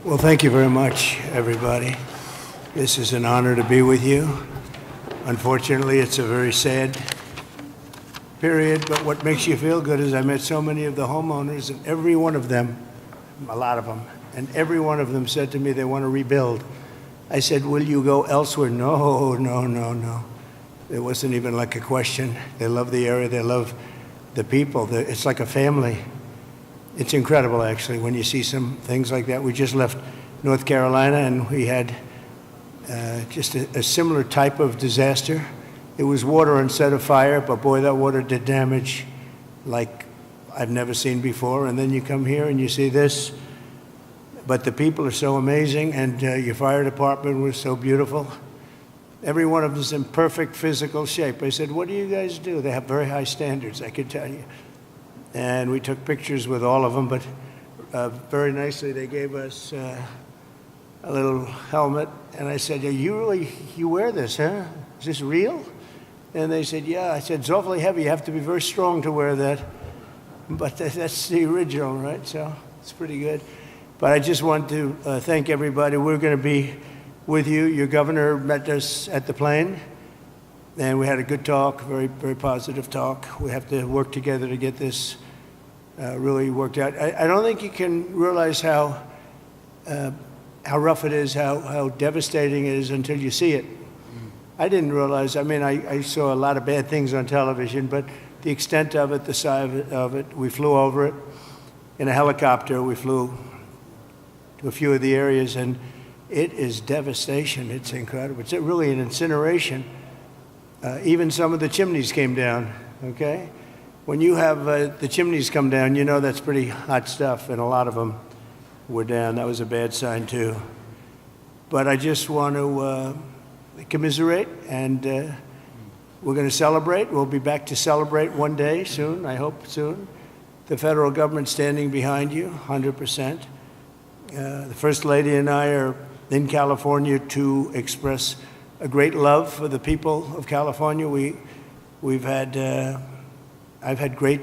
Well, thank you very much, everybody. This is an honor to be with you. Unfortunately, it's a very sad period, but what makes you feel good is I met so many of the homeowners, and every one of them, a lot of them, and every one of them said to me they want to rebuild. I said, will you go elsewhere? No, no, no, no. It wasn't even like a question. They love the area. They love the people. It's like a family. It's incredible, actually, when you see some things like that. We just left North Carolina, and we had just a similar type of disaster. It was water instead of fire, but boy, that water did damage like I've never seen before. And then you come here and you see this. But the people are so amazing, and your fire department was so beautiful. Every one of them is in perfect physical shape. I said, what do you guys do? They have very high standards, I could tell you. And we took pictures with all of them, but very nicely they gave us a little helmet. And I said, you wear this, huh? Is this real? And they said, yeah. I said, it's awfully heavy. You have to be very strong to wear that. But that's the original, right? So it's pretty good. But I just want to thank everybody. We're going to be with you. Your governor met us at the plane, and we had a good talk, very, very positive talk. We have to work together to get this really worked out. I don't think you can realize how rough it is, how devastating it is until you see it. I didn't realize. I mean, I saw a lot of bad things on television, but the extent of it, the size of it, we flew over it in a helicopter. We flew to a few of the areas, and it is devastation. It's incredible. It's really an incineration. Even some of the chimneys came down, okay? When you have the chimneys come down, you know that's pretty hot stuff, and a lot of them were down. That was a bad sign, too. But I just want to commiserate, and we're going to celebrate. We'll be back to celebrate one day soon, I hope soon. The federal government standing behind you, 100%. The First Lady and I are in California to express a great love for the people of California. I've had great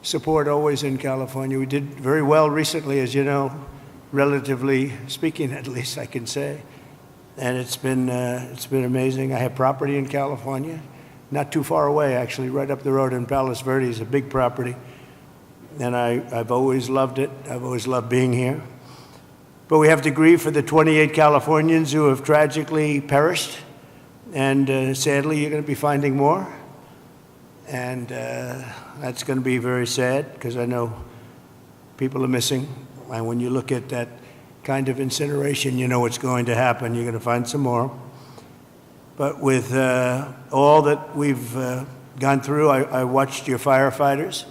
support always in California. We did very well recently, as you know, relatively speaking, at least I can say. And it's been amazing. I have property in California, not too far away, actually, right up the road in Palos Verdes, a big property. And I've always loved it. I've always loved being here. But we have to grieve for the 28 Californians who have tragically perished. And sadly, you're going to be finding more. And that's going to be very sad, because I know people are missing. And when you look at that kind of incineration, you know what's going to happen. You're going to find some more. But with all that we've gone through, I watched your firefighters,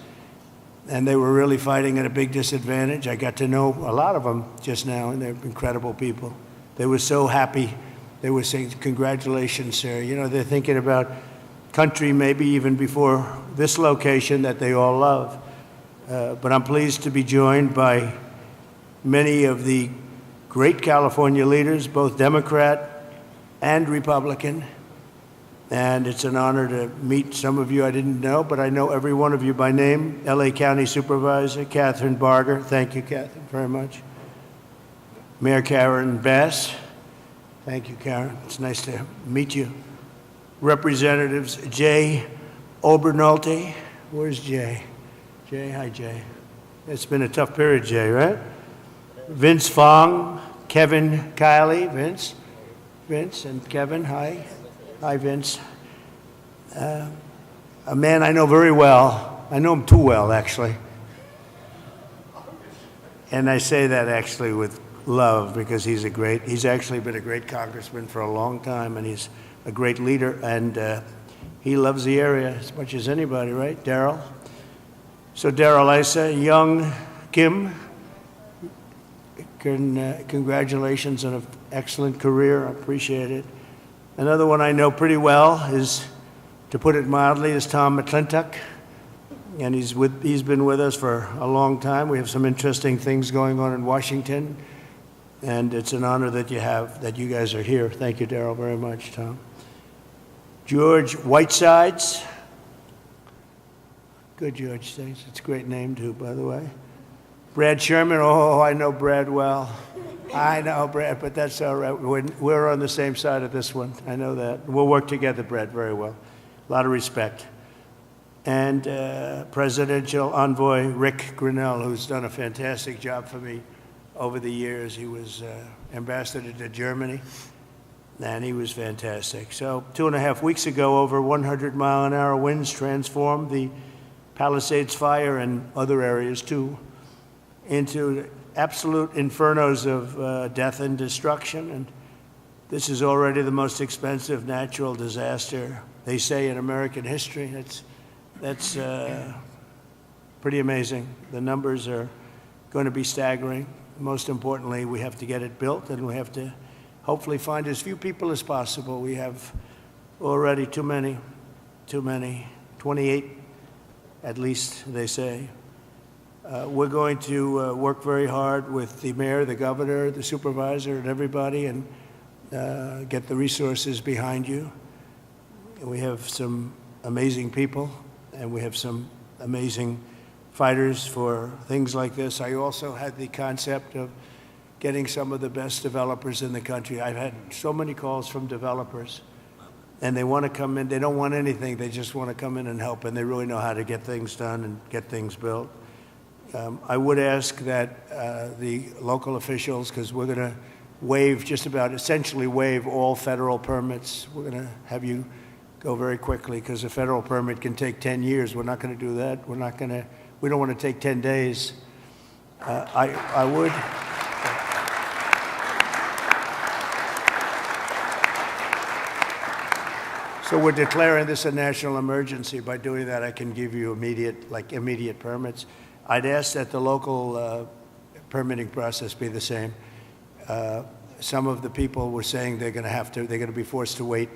and they were really fighting at a big disadvantage. I got to know a lot of them just now, and they're incredible people. They were so happy. They were saying, congratulations, sir. You know, they're thinking about country maybe even before this location that they all love. But I'm pleased to be joined by many of the great California leaders, both Democrat and Republican. And it's an honor to meet some of you I didn't know, but I know every one of you by name. LA County Supervisor Catherine Barger. Thank you, Catherine, very much. Mayor Karen Bass. Thank you, Karen. It's nice to meet you. Representatives Jay Obernolte. Where's Jay? Jay, hi, Jay. It's been a tough period, Jay, right? Vince Fong, Kevin Kiley, Vince and Kevin, hi. Hi, Vince. A man I know very well. I know him too well, actually. And I say that actually with love, because he's actually been a great congressman for a long time, and he's a great leader, and he loves the area as much as anybody, right? Daryl. So Daryl Issa, young Kim, congratulations on an excellent career. I appreciate it. Another one I know pretty well is, to put it mildly, is Tom McClintock, and he's been with us for a long time. We have some interesting things going on in Washington, and it's an honor that you guys are here. Thank you, Daryl, very much, Tom. George Whitesides. Good, George. Thanks. It's a great name, too, by the way. Brad Sherman, oh, I know Brad well. I know Brad, but that's all right. We're on the same side of this one. I know that. We'll work together, Brad, very well. A lot of respect. And Presidential Envoy Rick Grinnell, who's done a fantastic job for me over the years. He was ambassador to Germany, and he was fantastic. So 2.5 weeks ago, over 100-mile-an-hour winds transformed the Palisades fire and other areas, too, into absolute infernos of death and destruction. And this is already the most expensive natural disaster, they say, in American history. That's pretty amazing. The numbers are going to be staggering. Most importantly, we have to get it built, and we have to hopefully find as few people as possible. We have already too many, 28 at least, they say. We're going to work very hard with the mayor, the governor, the supervisor, and everybody, and get the resources behind you. We have some amazing people, and we have some amazing fighters for things like this. I also had the concept of getting some of the best developers in the country. I've had so many calls from developers, and they want to come in. They don't want anything. They just want to come in and help, and they really know how to get things done and get things built. I would ask that the local officials, because we're going to waive essentially waive all federal permits. We're going to have you go very quickly, because a federal permit can take 10 years. We're not going to do that. We don't want to take 10 days. I would. So we're declaring this a national emergency. By doing that, I can give you immediate permits. I'd ask that the local permitting process be the same. Some of the people were saying they're going to be forced to wait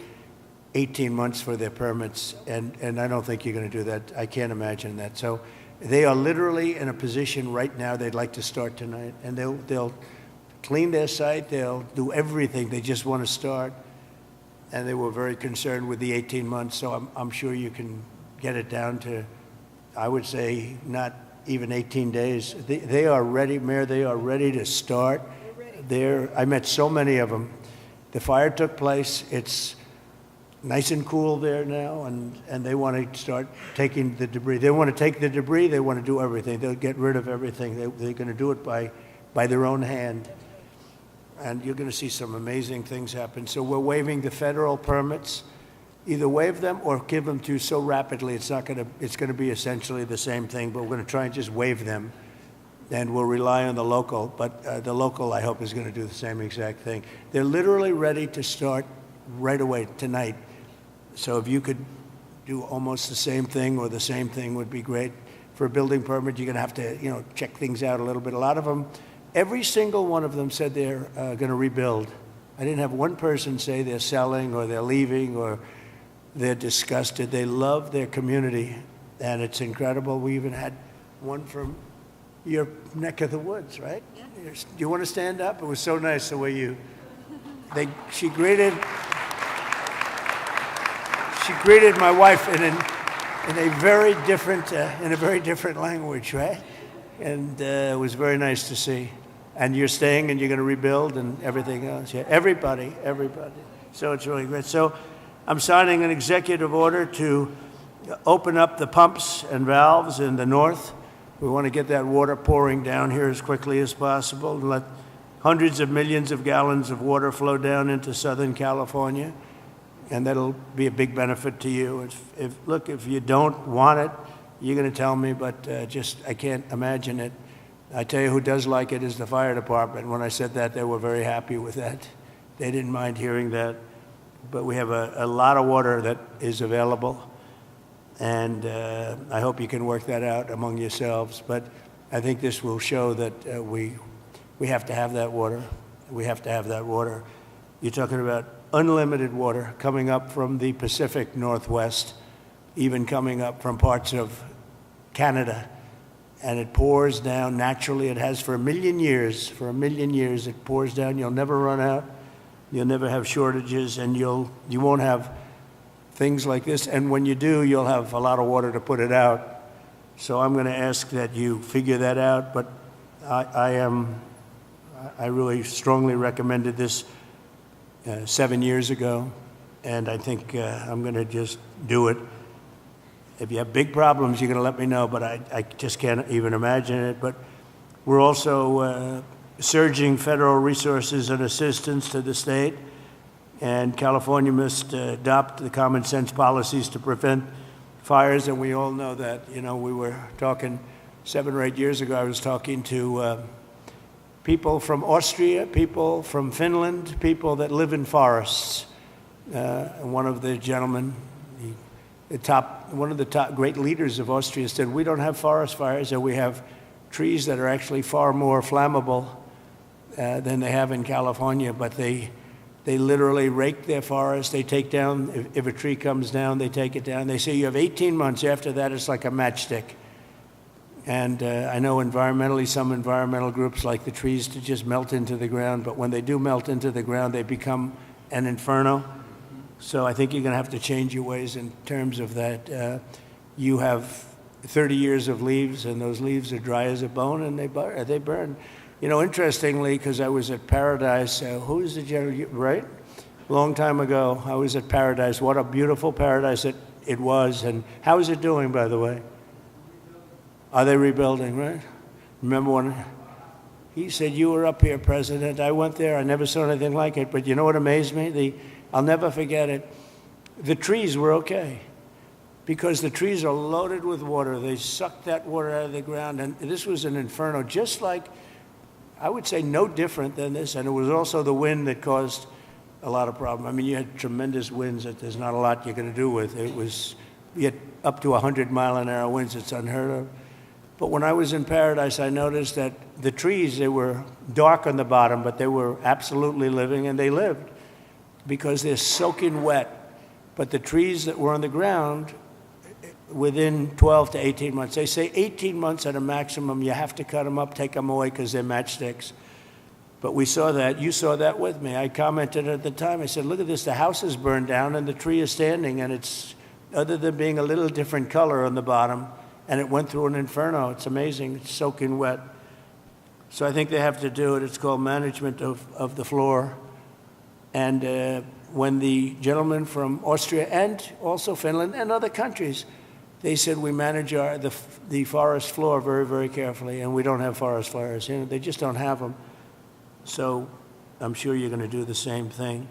18 months for their permits, and I don't think you're going to do that. I can't imagine that. So they are literally in a position right now they'd like to start tonight, and they'll clean their site, they'll do everything. They just want to start, and they were very concerned with the 18 months, so I'm sure you can get it down to, I would say, not even 18 days. They are ready, Mayor, they are ready to start. I met so many of them. The fire took place. It's nice and cool there now, and they want to start taking the debris. They want to take the debris. They want to do everything. They'll get rid of everything. They're going to do it by their own hand. And you're going to see some amazing things happen. So we're waiving the federal permits. Either waive them or give them to you so rapidly it's going to be essentially the same thing, but we're going to try and just waive them, and we'll rely on the local. But the local, I hope, is going to do the same exact thing. They're literally ready to start right away tonight. So if you could do almost the same thing or the same thing would be great. For a building permit, you're going to have to, check things out a little bit. A lot of them, every single one of them said they're going to rebuild. I didn't have one person say they're selling or they're leaving or they're disgusted. They love their community, and it's incredible. We even had one from your neck of the woods, right? Yeah. Do you want to stand up? It was so nice the way she greeted my wife in a very different language, right? And it was very nice to see. And you're staying, and you're going to rebuild, and everything else. Yeah, everybody. So it's really great. So I'm signing an executive order to open up the pumps and valves in the north. We want to get that water pouring down here as quickly as possible and let hundreds of millions of gallons of water flow down into Southern California. And that'll be a big benefit to you. If you don't want it, you're going to tell me, but I can't imagine it. I tell you who does like it is the fire department. When I said that, they were very happy with that. They didn't mind hearing that. But we have a lot of water that is available, and I hope you can work that out among yourselves. But I think this will show that we have to have that water. We have to have that water. You're talking about unlimited water coming up from the Pacific Northwest, even coming up from parts of Canada, and it pours down naturally. It has for a million years. For a million years, it pours down. You'll never run out. You'll never have shortages, and you won't have things like this. And when you do, you'll have a lot of water to put it out. So I'm going to ask that you figure that out. But I really strongly recommended this 7 years ago, and I think I'm going to just do it. If you have big problems, you're going to let me know, but I just can't even imagine it. But we're also surging federal resources and assistance to the state, and California must adopt the common sense policies to prevent fires, and we all know that. You know, we were talking 7 or 8 years ago, I was talking to people from Austria, people from Finland, people that live in forests. And one of the gentlemen, one of the top great leaders of Austria said, we don't have forest fires, and we have trees that are actually far more flammable than they have in California, but they literally rake their forest. They take down, if a tree comes down, they take it down. They say you have 18 months. After that, it's like a matchstick. And I know environmentally, some environmental groups like the trees to just melt into the ground, but when they do melt into the ground, they become an inferno. So I think you're going to have to change your ways in terms of that. You have 30 years of leaves, and those leaves are dry as a bone, and they burn. You know, interestingly, because I was at Paradise, who is the general, right? A long time ago, I was at Paradise. What a beautiful paradise it was. And how is it doing, by the way? Are they rebuilding, right? Remember when he said, you were up here, President. I went there. I never saw anything like it. But you know what amazed me? I'll never forget it. The trees were okay, because the trees are loaded with water. They sucked that water out of the ground. And this was an inferno, just like, I would say no different than this, and it was also the wind that caused a lot of problem. I mean, you had tremendous winds that there's not a lot you're going to do with. You had up to 100-mile-an-hour winds. It's unheard of. But when I was in Paradise, I noticed that the trees, they were dark on the bottom, but they were absolutely living, and they lived because they're soaking wet. But the trees that were on the ground, within 12 to 18 months. They say 18 months at a maximum, you have to cut them up, take them away, because they're matchsticks. But we saw that. You saw that with me. I commented at the time. I said, look at this. The house is burned down, and the tree is standing, and it's, other than being a little different color on the bottom, and it went through an inferno. It's amazing. It's soaking wet. So I think they have to do it. It's called management of the floor. And when the gentleman from Austria and also Finland and other countries, they said we manage the forest floor very, very carefully, and we don't have forest fires. You know, they just don't have them. So I'm sure you're going to do the same thing.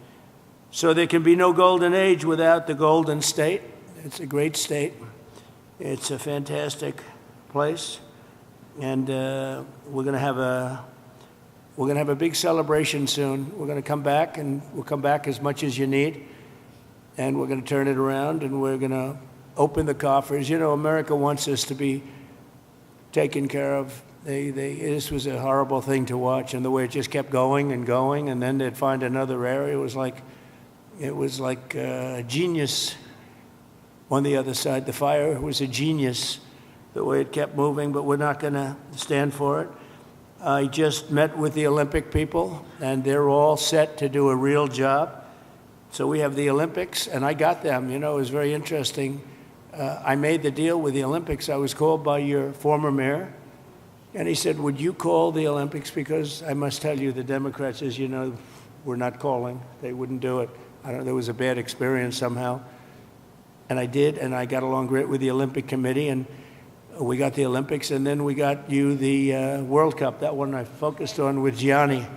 So there can be no golden age without the Golden State. It's a great state. It's a fantastic place, and we're going to have a big celebration soon. We're going to come back, and we'll come back as much as you need, and we're going to turn it around, and we're going to open the coffers. You know, America wants us to be taken care of. This was a horrible thing to watch, and the way it just kept going and going, and then they'd find another area. It was like a genius on the other side. The fire was a genius, the way it kept moving, but we're not going to stand for it. I just met with the Olympic people, and they're all set to do a real job. So we have the Olympics, and I got them. You know, it was very interesting. I made the deal with the Olympics. I was called by your former mayor, and he said, would you call the Olympics? Because I must tell you, the Democrats, as you know, were not calling. They wouldn't do it. I don't know, there was a bad experience somehow. And I did, and I got along great with the Olympic Committee, and we got the Olympics, and then we got you the World Cup. That one I focused on with Gianni.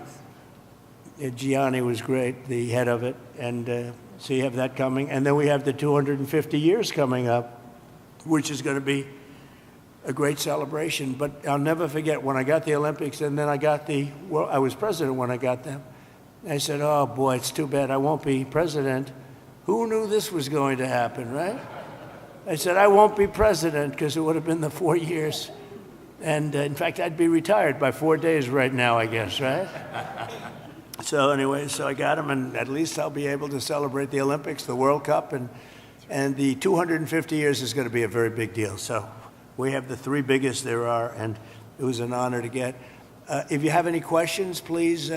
Gianni was great, the head of it, and so you have that coming. And then we have the 250 years coming up, which is going to be a great celebration. But I'll never forget when I got the Olympics, and then I was president when I got them. I said, oh boy, it's too bad I won't be president. Who knew this was going to happen, right? I said, I won't be president, because it would have been the 4 years. And in fact, I'd be retired by 4 days right now, I guess, right? So anyway, so I got him, and at least I'll be able to celebrate the Olympics, the World Cup, and the 250 years is going to be a very big deal. So we have the 3 biggest there are, and it was an honor to get. If you have any questions, please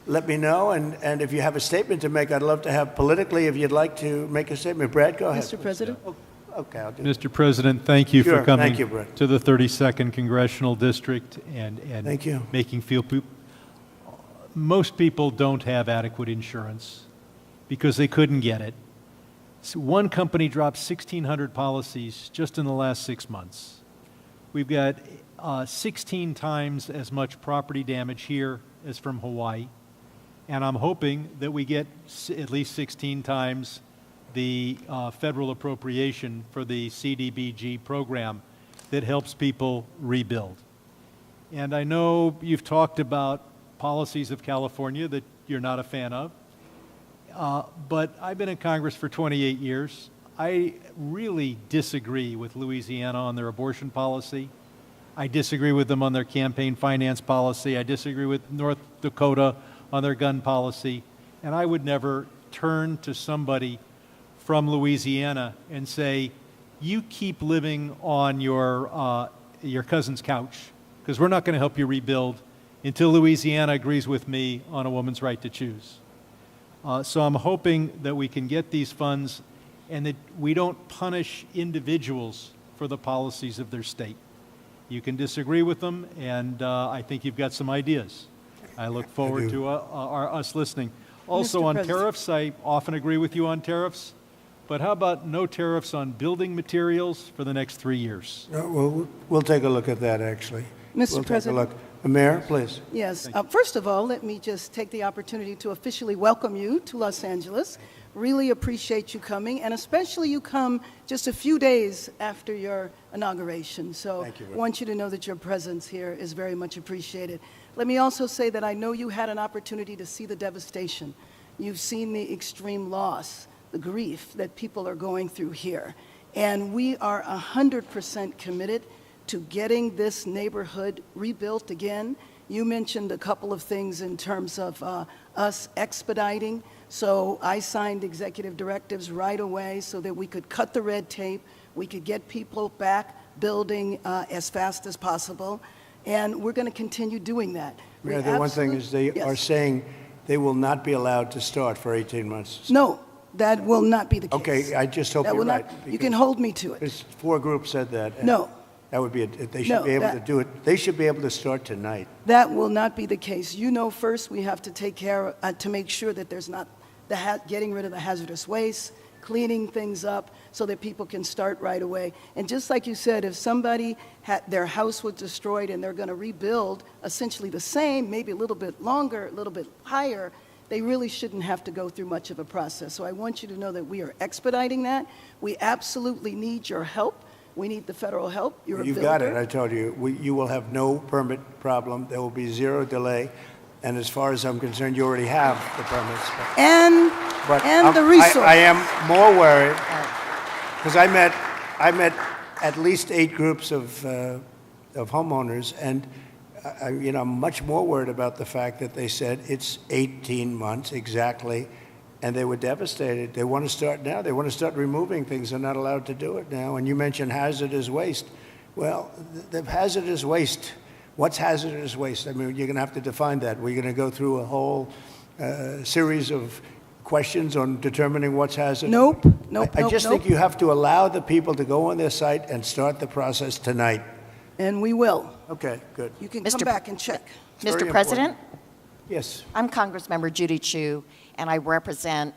let me know. And if you have a statement to make, I'd love to have politically, if you'd like to make a statement. Brad, go ahead. Mr. President? Okay, I'll do Mr. President, thank you Sure, for coming thank you, Brett. to the 32nd Congressional District and Thank you. making most people don't have adequate insurance because they couldn't get it. So one company dropped 1,600 policies just in the last 6 months. We've got 16 times as much property damage here as from Hawaii, and I'm hoping that we get at least 16 times the federal appropriation for the CDBG program that helps people rebuild. And I know you've talked about policies of California that you're not a fan of, but I've been in Congress for 28 years. I really disagree with Louisiana on their abortion policy. I disagree with them on their campaign finance policy. I disagree with North Dakota on their gun policy. And I would never turn to somebody from Louisiana and say, you keep living on your cousin's couch, because we're not going to help you rebuild until Louisiana agrees with me on a woman's right to choose. So I'm hoping that we can get these funds and that we don't punish individuals for the policies of their state. You can disagree with them, and I think you've got some ideas. I look forward to us listening. Also, on tariffs, I often agree with you on tariffs, but how about no tariffs on building materials for the next 3 years? Well, we'll take a look at that, actually. Mr. President. We'll take a look. Mayor, please. Yes. First of all, let me just take the opportunity to officially welcome you to Los Angeles. Really appreciate you coming, and especially you come just a few days after your inauguration. So Thank you, I want you to know that your presence here is very much appreciated. Let me also say that I know you had an opportunity to see the devastation. You've seen the extreme loss, the grief that people are going through here. And we are 100% committed to getting this neighborhood rebuilt again. You mentioned a couple of things in terms of us expediting. So I signed executive directives right away so that we could cut the red tape, we could get people back building as fast as possible, and we're going to continue doing that. Mayor, the one thing is they are saying they will not be allowed to start for 18 months. No, that will not be the case. Okay, I just hope That you're will right. not, you can hold me to it. There's 4 groups said that. and No. That would be, they should No, be able that- to do it. They should be able to start tonight. That will not be the case. You know, first we have to take care, to make sure that there's not getting rid of the hazardous waste, cleaning things up so that people can start right away. And just like you said, if somebody had their house was destroyed and they're going to rebuild essentially the same, maybe a little bit longer, a little bit higher, they really shouldn't have to go through much of a process. So I want you to know that we are expediting that. We absolutely need your help. We need the federal help. You're a You've builder. got it, I told you. You will have no permit problem. There will be 0 delay. And as far as I'm concerned, you already have the permits. And the resource. I am more worried because I met at least 8 groups of homeowners, and I'm much more worried about the fact that they said it's 18 months exactly, and they were devastated. They want to start now. They want to start removing things. They're not allowed to do it now. And you mentioned hazardous waste. Well, the hazardous waste. What's hazardous waste? I mean, you're going to have to define that. We're going to go through a whole series of questions on determining what's hazardous. Nope. I just think you have to allow the people to go on their site and start the process tonight. And we will. Okay, good. You can come back and check. very Mr. President, important. Yes. I'm Congressmember Judy Chu, and I represent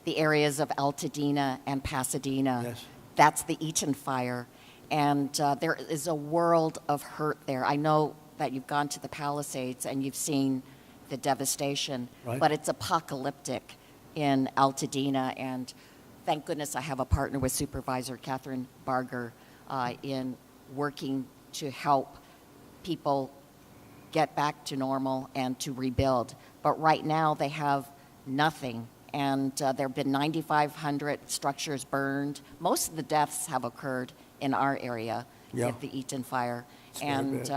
the areas of Altadena and Pasadena. Yes. That's the Eaton fire, and there is a world of hurt there. I know that you've gone to the Palisades and you've seen the devastation, Right. but it's apocalyptic in Altadena, and thank goodness I have a partner with Supervisor Catherine Barger in working to help people get back to normal and to rebuild. But right now they have nothing, and there have been 9,500 structures burned. Most of the deaths have occurred in our area with the Eaton fire, and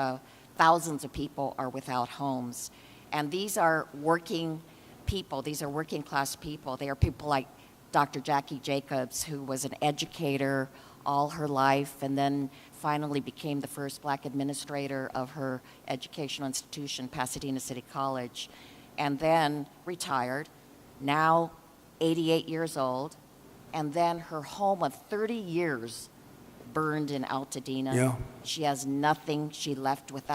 thousands of people are without homes. And these are working people. These are working class people. They are people like Dr. Jackie Jacobs, who was an educator all her life and then finally became the first black administrator of her educational institution, Pasadena City College, and then retired, now 88 years old, and then her home of 30 years burned in Altadena. Yeah. She has nothing. She left with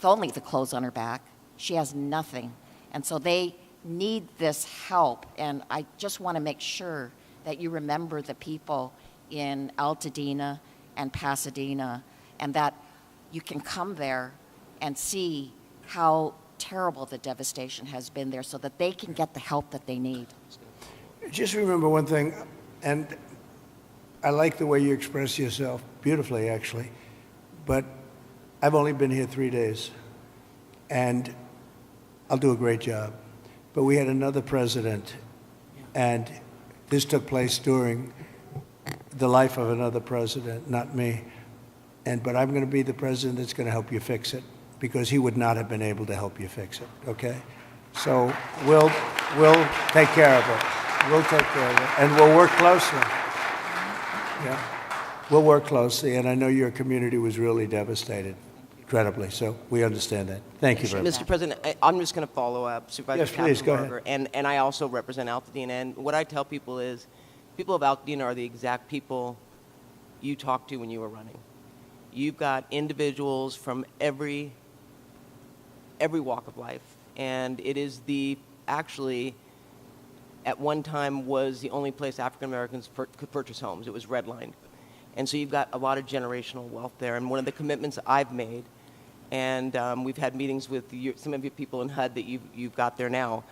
only the clothes on her back. She has nothing. And so they need this help. And I just want to make sure that you remember the people in Altadena and Pasadena, and that you can come there and see how terrible the devastation has been there so that they can get the help that they need. Just remember one thing, and I like the way you express yourself, beautifully actually, but I've only been here 3 days, and I'll do a great job. But we had another president, and this took place during the life of another president, not me. But I'm going to be the president that's going to help you fix it, because he would not have been able to help you fix it, okay? So we'll take care of it. We'll take care of it, and we'll work closely. Yeah, we'll work closely, and I know your community was really devastated, incredibly, so we understand that. Thank you very much. Mr. President, I'm just going to follow up Supervisor Yes, please, go ahead. Barger, and I also represent Altadena, and what I tell people is, people of Altadena are the exact people you talked to when you were running. You've got individuals from every walk of life, and it is actually, at one time, was the only place African Americans could purchase homes. It was redlined. And so you've got a lot of generational wealth there. And one of the commitments I've made, and we've had meetings with some of your people in HUD that you've got there now,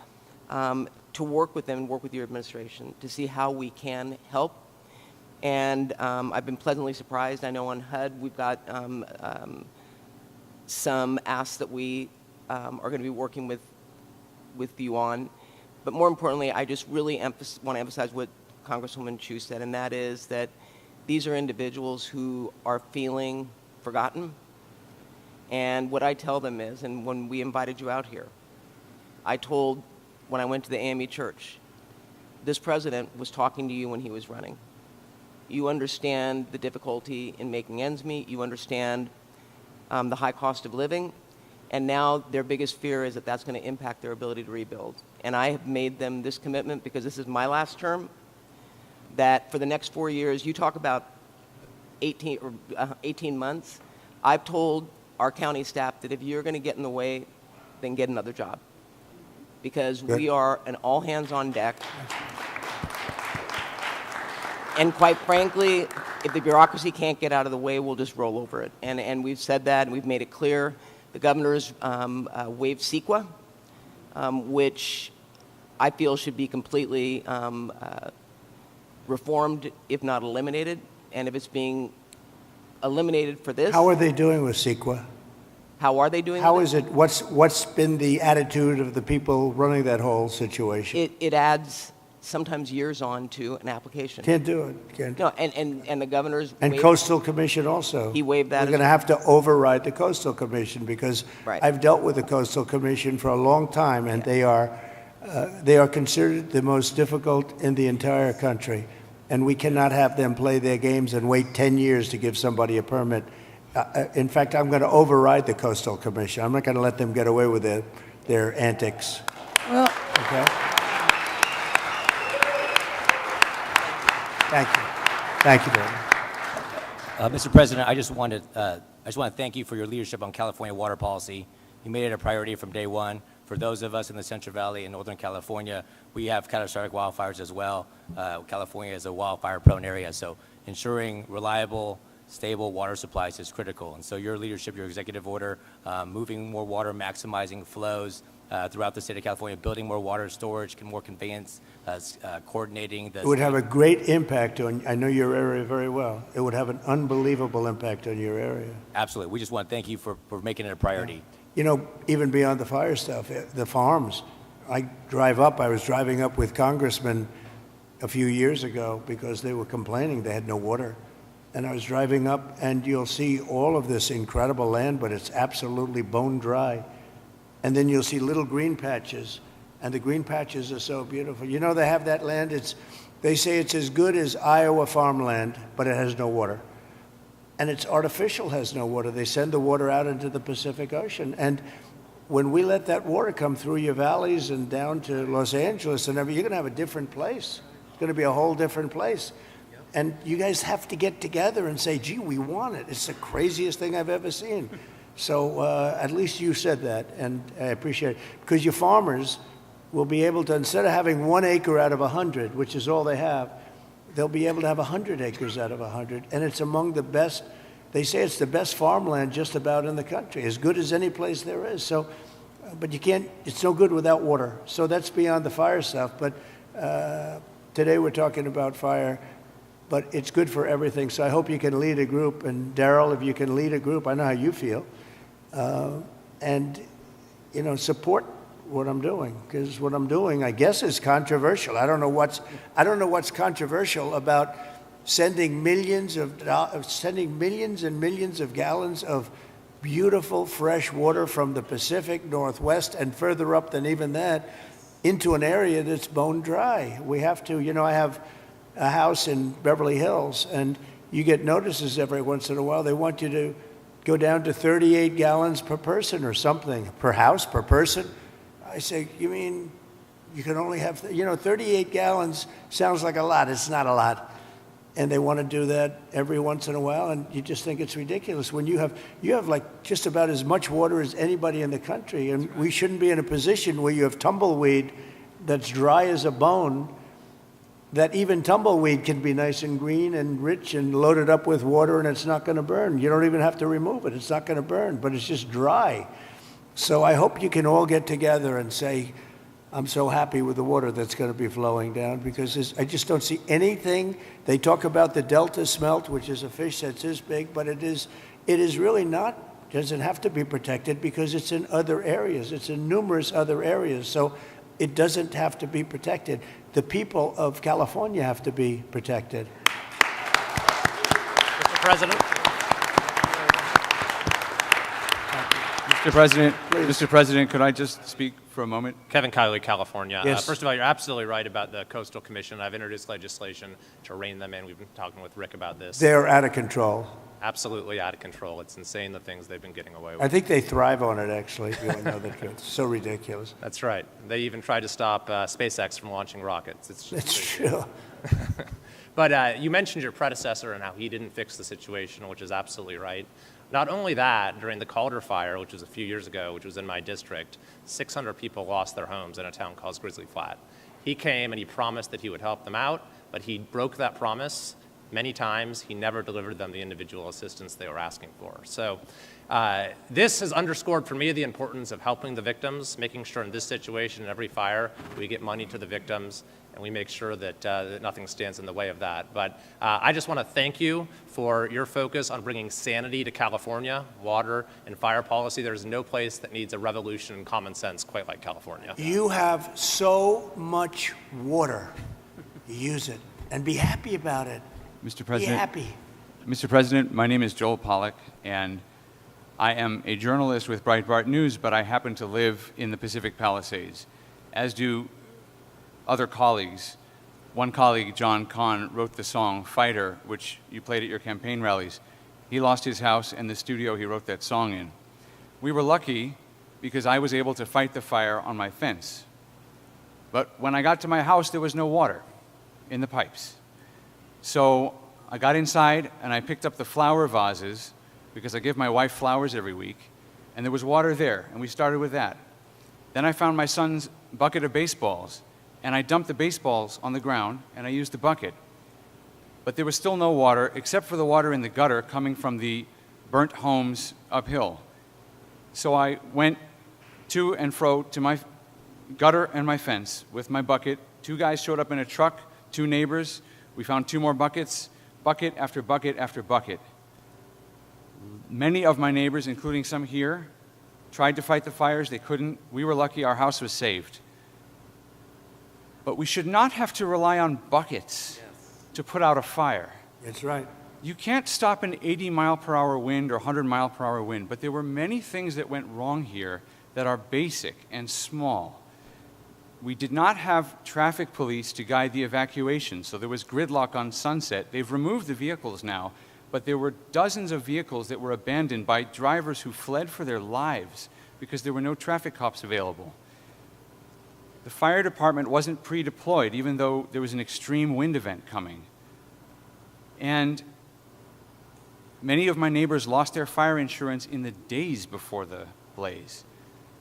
to work with them and work with your administration to see how we can help. And I've been pleasantly surprised. I know on HUD we've got some asks that we are going to be working with you on. But more importantly, I just really want to emphasize what Congresswoman Chu said, and that is that these are individuals who are feeling forgotten. And what I tell them is, and when we invited you out here, I told, when I went to the AME church, this president was talking to you when he was running. You understand the difficulty in making ends meet. You understand the high cost of living. And now their biggest fear is that that's going to impact their ability to rebuild. And I have made them this commitment, because this is my last term, that for the next 4 years, you talk about 18 months, I've told our county staff that if you're going to get in the way, then get another job. Because we are an all hands on deck. And quite frankly, if the bureaucracy can't get out of the way, we'll just roll over it. And we've said that, and we've made it clear. The governor's waived CEQA, which I feel should be completely reformed, if not eliminated. And if it's being eliminated for this... How are they doing with CEQA? How are they doing How with is it, what's been the attitude of the people running that whole situation? It adds sometimes years on to an application. Can't do it. Can't. No, and the governor's... And Coastal Commission also. He waived that We're as going to have to override the Coastal Commission, because Right. I've dealt with the Coastal Commission for a long time, and they are considered the most difficult in the entire country. And we cannot have them play their games and wait 10 years to give somebody a permit. In fact, I'm going to override the Coastal Commission. I'm not going to let them get away with their antics. Well, Okay? Thank you. Thank you very much. Mr. President, I just want to thank you for your leadership on California water policy. You made it a priority from day one. For those of us in the Central Valley and Northern California, we have catastrophic wildfires as well. California is a wildfire-prone area, so ensuring reliable, stable water supplies is critical. And so your leadership, your executive order, moving more water, maximizing flows throughout the state of California, building more water storage, more conveyance, coordinating the... It would have a great impact on, I know your area very well. It would have an unbelievable impact on your area. Absolutely. We just want to thank you for making it a priority. You know, even beyond the fire stuff, the farms. I was driving up with congressmen a few years ago because they were complaining they had no water. And I was driving up, and you'll see all of this incredible land, but it's absolutely bone dry. And then you'll see little green patches, and the green patches are so beautiful. You know, they have that land, they say it's as good as Iowa farmland, but it has no water. And it's artificial, has no water. They send the water out into the Pacific Ocean. And when we let that water come through your valleys and down to Los Angeles and everything, you're going to have a different place. It's going to be a whole different place. And you guys have to get together and say, gee, we want it. It's the craziest thing I've ever seen. So at least you said that, and I appreciate it. Because your farmers will be able to, instead of having 1 acre out of 100, which is all they have, they'll be able to have 100 acres out of 100. And it's among the best, they say it's the best farmland just about in the country, as good as any place there is. So, but you can't, it's no good without water. So that's beyond the fire stuff. But today we're talking about fire. But it's good for everything. So I hope you can lead a group. And Daryl, if you can lead a group, I know how you feel. And, you know, support what I'm doing, because what I'm doing, I guess, is controversial. I don't know what's controversial about sending millions and millions of gallons of beautiful fresh water from the Pacific Northwest and further up than even that into an area that's bone dry. We have to, you know, I have a house in Beverly Hills, and you get notices every once in a while. They want you to go down to 38 gallons per person or something, per house, per person. I say, you mean you can only have, you know, 38 gallons sounds like a lot. It's not a lot. And they want to do that every once in a while, and you just think it's ridiculous. When you have like just about as much water as anybody in the country, and we shouldn't be in a position where you have tumbleweed that's dry as a bone, that even tumbleweed can be nice and green and rich and loaded up with water, and it's not going to burn. You don't even have to remove it. It's not going to burn, but it's just dry. So I hope you can all get together and say, I'm so happy with the water that's going to be flowing down, because I just don't see anything. They talk about the Delta smelt, which is a fish that's this big, but it is really not, doesn't have to be protected because it's in other areas. It's in numerous other areas. So it doesn't have to be protected. The people of California have to be protected. Mr. President. Mr. President, could I just speak for a moment? Kevin Kiley, California. Yes. First of all, you're absolutely right about the Coastal Commission. I've introduced legislation to rein them in. We've been talking with Rick about this. They're out of control. Absolutely out of control. It's insane the things they've been getting away with. I think they thrive on it, actually, if you want to know the truth. It's so ridiculous. That's right. They even tried to stop SpaceX from launching rockets. It's just It's true. But you mentioned your predecessor and how he didn't fix the situation, which is absolutely right. Not only that, during the Calder fire, which was a few years ago, which was in my district, 600 people lost their homes in a town called Grizzly Flat. He came and he promised that he would help them out, but he broke that promise many times. He never delivered them the individual assistance they were asking for. So this has underscored for me the importance of helping the victims, making sure in this situation, in every fire, we get money to the victims, and we make sure that, that nothing stands in the way of that. But I just want to thank you for your focus on bringing sanity to California, water and fire policy. There's no place that needs a revolution in common sense quite like California. You have so much water. Use it and be happy about it. Mr. President, Be happy. Mr. President, my name is Joel Pollack, and I am a journalist with Breitbart News, but I happen to live in the Pacific Palisades, as do other colleagues. One colleague, John Kahn, wrote the song Fighter, which you played at your campaign rallies. He lost his house and the studio he wrote that song in. We were lucky because I was able to fight the fire on my fence. But when I got to my house, there was no water in the pipes. So I got inside and I picked up the flower vases, because I give my wife flowers every week, and there was water there, and we started with that. Then I found my son's bucket of baseballs, and I dumped the baseballs on the ground, and I used the bucket. But there was still no water, except for the water in the gutter coming from the burnt homes uphill. So I went to and fro to my gutter and my fence with my bucket. 2 guys showed up in a truck, 2 neighbors. We found 2 more buckets, bucket after bucket after bucket. Many of my neighbors, including some here, tried to fight the fires. They couldn't. We were lucky our house was saved. But we should not have to rely on buckets to put out a fire. That's right. You can't stop an 80-mile-per-hour wind or 100-mile-per-hour wind, but there were many things that went wrong here that are basic and small. We did not have traffic police to guide the evacuation, so there was gridlock on Sunset. They've removed the vehicles now, but there were dozens of vehicles that were abandoned by drivers who fled for their lives because there were no traffic cops available. the fire department wasn't pre-deployed, even though there was an extreme wind event coming. And many of my neighbors lost their fire insurance in the days before the blaze.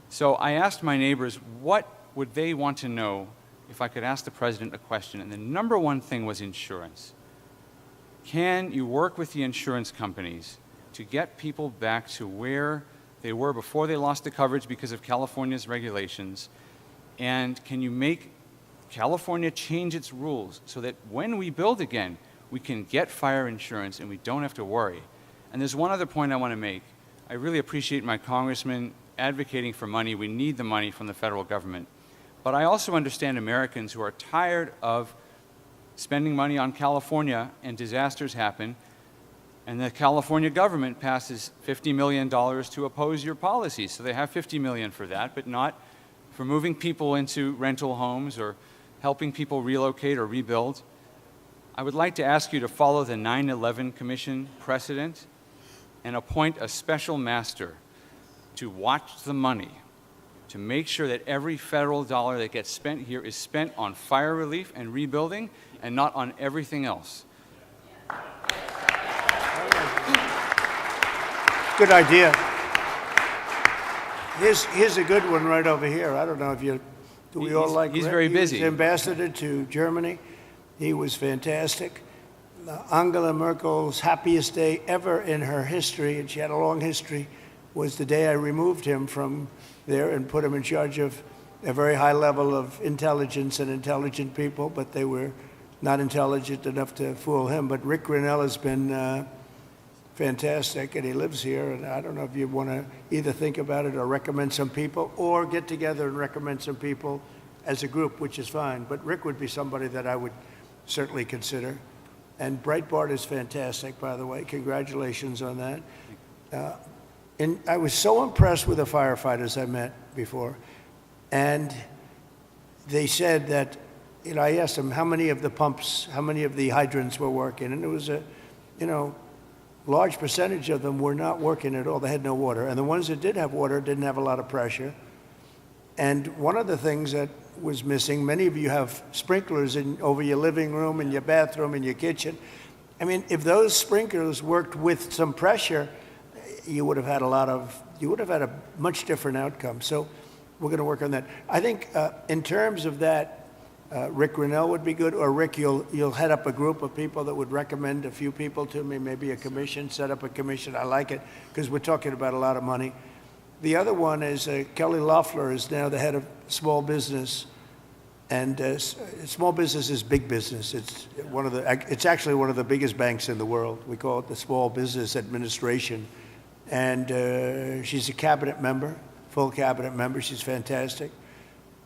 So I asked my neighbors, what would they want to know if I could ask the president a question? And the number one thing was insurance. Can you work with the insurance companies to get people back to where they were before they lost the coverage because of California's regulations? And can you make California change its rules so that when we build again, we can get fire insurance and we don't have to worry? And there's one other point I want to make. I really appreciate my congressman advocating for money. We need the money from the federal government. But I also understand Americans who are tired of spending money on California and disasters happen, and the California government passes $50 million to oppose your policies. So they have $50 million for that, but not for moving people into rental homes or helping people relocate or rebuild. I would like to ask you to follow the 9/11 Commission precedent and appoint a special master to watch the money, to make sure that every federal dollar that gets spent here is spent on fire relief and rebuilding and not on everything else. Good idea. Here's a good one right over here. I don't know if you, do we all like He's Rick? very He busy. was ambassador to Germany. He was fantastic. Angela Merkel's happiest day ever in her history, and she had a long history, was the day I removed him from there and put him in charge of a very high level of intelligence and intelligent people, but they were not intelligent enough to fool him. But Rick Grinnell has been fantastic, and he lives here, and I don't know if you want to either think about it or recommend some people, or get together and recommend some people as a group, which is fine. But Rick would be somebody that I would certainly consider. And Breitbart is fantastic, by the way. Congratulations on that. And I was so impressed with the firefighters I met before. And they said that, you know, I asked them how many of the pumps, how many of the hydrants were working. And it was a, you know, large percentage of them were not working at all. They had no water. And the ones that did have water didn't have a lot of pressure. And one of the things that was missing, many of you have sprinklers over your living room and your bathroom and your kitchen. I mean, if those sprinklers worked with some pressure, you would have had a much different outcome. So we're going to work on that. I think in terms of that, Rick Grinnell would be good, or Rick, you'll head up a group of people that would recommend a few people to me, maybe a commission, set up a commission. I like it because we're talking about a lot of money. The other one is Kelly Loeffler is now the head of small business, and small business is big business. It's actually one of the biggest banks in the world. We call it the Small Business Administration, and she's a cabinet member, full cabinet member. She's fantastic.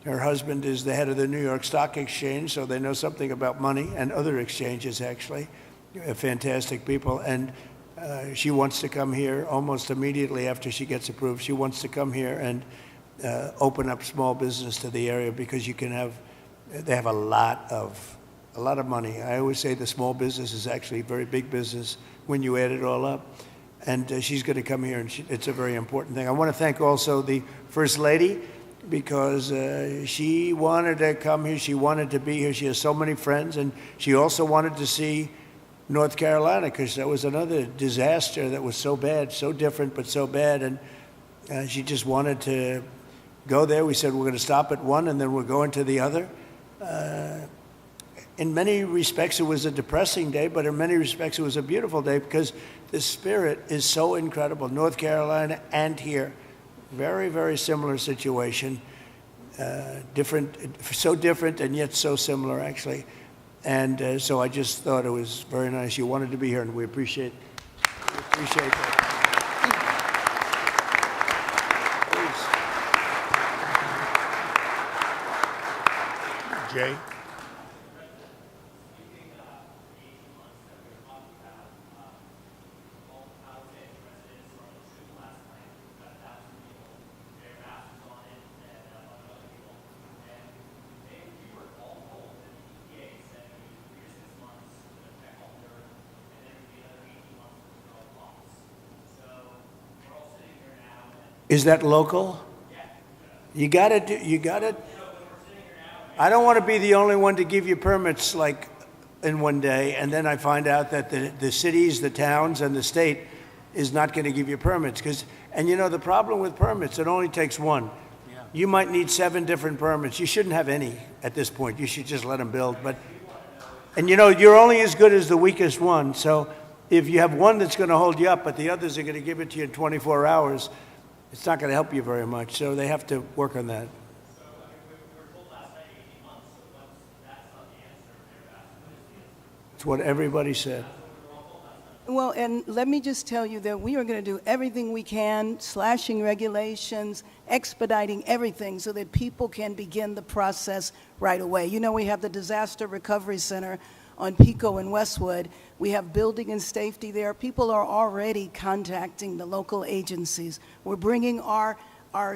Her husband is the head of the New York Stock Exchange, so they know something about money, and other exchanges, actually. Fantastic people. And she wants to come here almost immediately after she gets approved. She wants to come here and open up small business to the area, because they have a lot of money. I always say the small business is actually very big business when you add it all up. And she's going to come here, and it's a very important thing. I want to thank also the First Lady, because she wanted to come here. She wanted to be here. She has so many friends, and she also wanted to see North Carolina, because that was another disaster that was so bad, so different, but so bad. And she just wanted to go there. We said we're going to stop at one, and then we're going to the other. In many respects, it was a depressing day, but in many respects, it was a beautiful day, because the spirit is so incredible. North Carolina and here, very, very similar situation. So different and yet so similar, actually. And so I just thought it was very nice. You wanted to be here, and we appreciate that. Please. Jay? Is that local? You got to. I don't want to be the only one to give you permits like in one day, and then I find out that the cities, the towns, and the state is not going to give you permits. And you know, the problem with permits, it only takes one. You might need 7 different permits. You shouldn't have any at this point. You should just let them build. And you know, you're only as good as the weakest one. So if you have one that's going to hold you up, but the others are going to give it to you in 24 hours, it's not going to help you very much. So they have to work on that. It's what everybody said. Well, and let me just tell you that we are going to do everything we can, slashing regulations, expediting everything so that people can begin the process right away. You know, we have the Disaster Recovery Center on Pico and Westwood. We have building and safety there. People are already contacting the local agencies. We're bringing our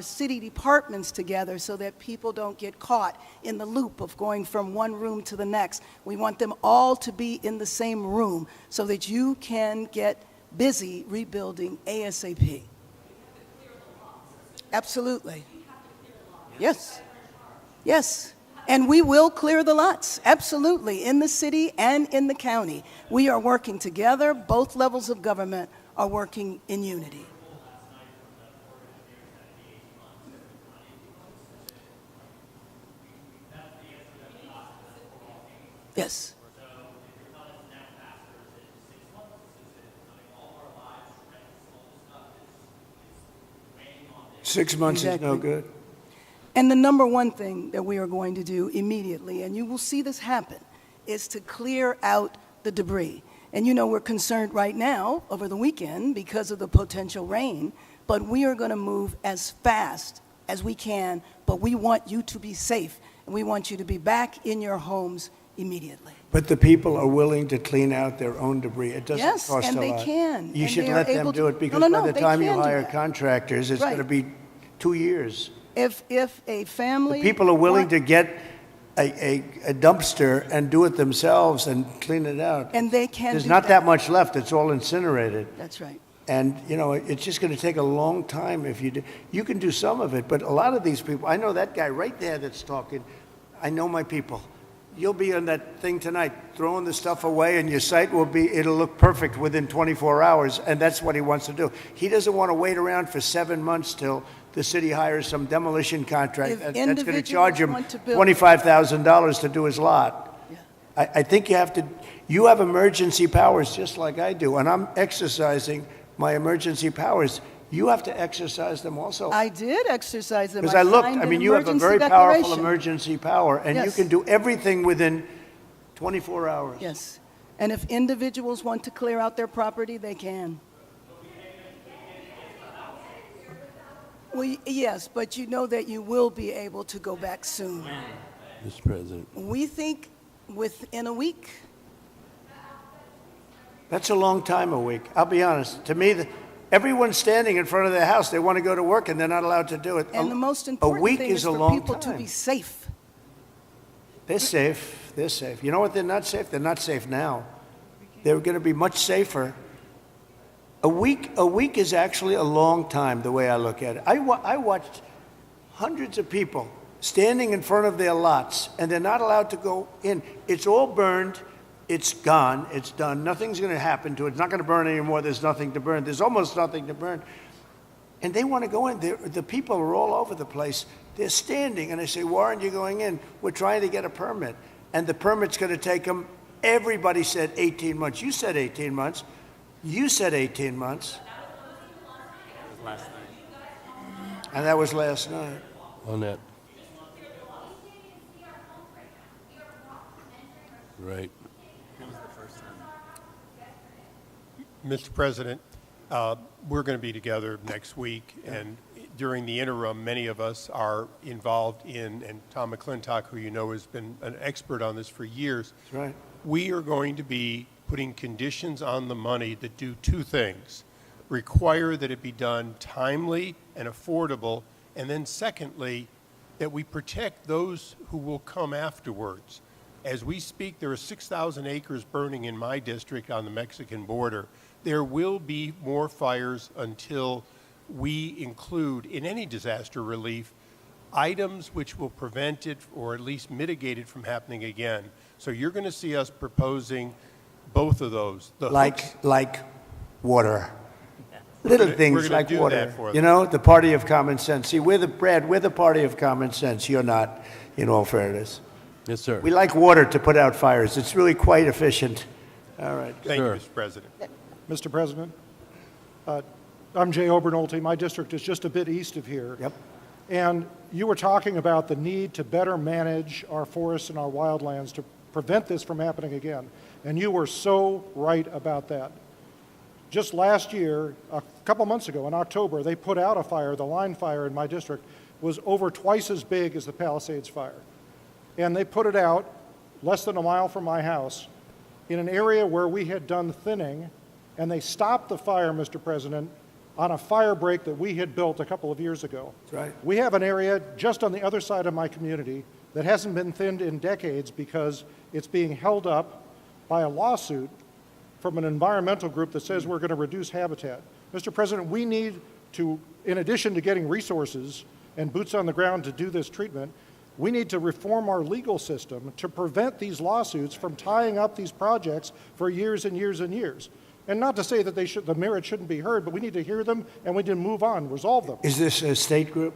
city departments together so that people don't get caught in the loop of going from one room to the next. We want them all to be in the same room so that you can get busy rebuilding ASAP. Absolutely. Yes. Yes. And we will clear the lots, absolutely, in the city and in the county. We are working together. Both levels of government are working in unity. Yes. 6 months is no Exactly. good. And the number one thing that we are going to do immediately, and you will see this happen, is to clear out the debris. And you know, we're concerned right now over the weekend because of the potential rain, but we are going to move as fast as we can, but we want you to be safe, and we want you to be back in your homes immediately. But the people are willing to clean out their own debris. It doesn't Yes, cost a and lot. they can, You and should they are let them able do to- it because No, no, by no, the they time you can do hire that. contractors, it's Right. going to be 2 years. If a family... People are willing want- to get a dumpster and do it themselves and clean it out. And they can There's do not that. that much left. It's all incinerated. That's right. And, you know, it's just going to take a long time if you do. You can do some of it, but a lot of these people, I know that guy right there that's talking. I know my people. You'll be on that thing tonight, throwing the stuff away, and your site it'll look perfect within 24 hours, and that's what he wants to do. He doesn't want to wait around for 7 months till the city hires some demolition contract If that's going to individuals charge him want to build- $25,000 to do his lot. Yeah. I think you have emergency powers just like I do, and I'm exercising my emergency powers. You have to exercise them also. I did exercise them. Because I looked, signed I an mean, you have a emergency very powerful declaration. emergency power, and you Yes. can do everything within 24 hours. Yes. And if individuals want to clear out their property, they can. Well, yes, but you know that you will be able to go back soon. Mr. President. We think within a week. That's a long time, a week. I'll be honest. To me, everyone's standing in front of their house. They want to go to work, and they're not allowed to do it. And the most a important week thing is is a for long people to time. be safe. They're safe. They're safe. You know what? They're not safe. They're not safe now. They're going to be much safer. A week is actually a long time, the way I look at it. I watched hundreds of people standing in front of their lots, and they're not allowed to go in. It's all burned. It's gone. It's done. Nothing's going to happen to it. It's not going to burn anymore. There's nothing to burn. There's almost nothing to burn. And they want to go in. The people are all over the place. They're standing, and I say, why aren't you going in? We're trying to get a permit. And the permit's going to take them, everybody said 18 months. You said 18 months. You said 18 months. And that was last night. On that. Right. Mr. President, we're going to be together next week, and during the interim, many of us are involved in, and Tom McClintock, who you know has been an expert on this for years, That's right. we are going to be putting conditions on the money that do two things. Require that it be done timely and affordable, and then secondly, that we protect those who will come afterwards. As we speak, there are 6,000 acres burning in my district on the Mexican border. There will be more fires until we include in any disaster relief items which will prevent it or at least mitigate it from happening again. So you're going to see us proposing both of those. The hooks- Like water. Little we're things gonna like do water. that for You them. know, the party of common sense. See, we're the party of common sense. You're not, in all fairness. Yes, sir. We like water to put out fires. It's really quite efficient. All right. Thank you, Sure. Mr. President. Mr. President, I'm Jay Obernolte. My district is just a bit east of here. Yep. And you were talking about the need to better manage our forests and our wildlands to prevent this from happening again. And you were so right about that. Just last year, a couple months ago in October, they put out a fire. The line fire in my district was over twice as big as the Palisades fire. And they put it out less than a mile from my house in an area where we had done thinning, and they stopped the fire, Mr. President, on a fire break that we had built a couple of years ago. That's right. We have an area just on the other side of my community that hasn't been thinned in decades because it's being held up by a lawsuit from an environmental group that says we're going to reduce habitat. Mr. President, we need to, in addition to getting resources and boots on the ground to do this treatment, we need to reform our legal system to prevent these lawsuits from tying up these projects for years and years and years. And not to say that the merit shouldn't be heard, but we need to hear them and we need to move on, resolve them. Is this a state group?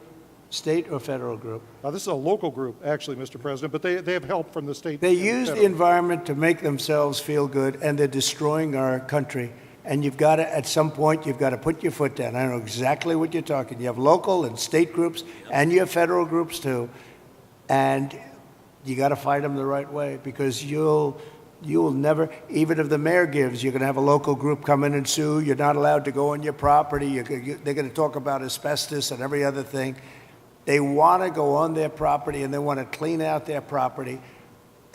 State or federal group? This is a local group, actually, Mr. President, but they have help from the state. They and use the federal. environment to make themselves feel good, and they're destroying our country. And you've got to, at some point, you've got to put your foot down. I know exactly what you're talking. You have local and state groups, and you have federal groups too. And you got to fight them the right way, because you'll never, even if the mayor gives, you're going to have a local group come in and sue. You're not allowed to go on your property. They're going to talk about asbestos and every other thing. They want to go on their property, and they want to clean out their property,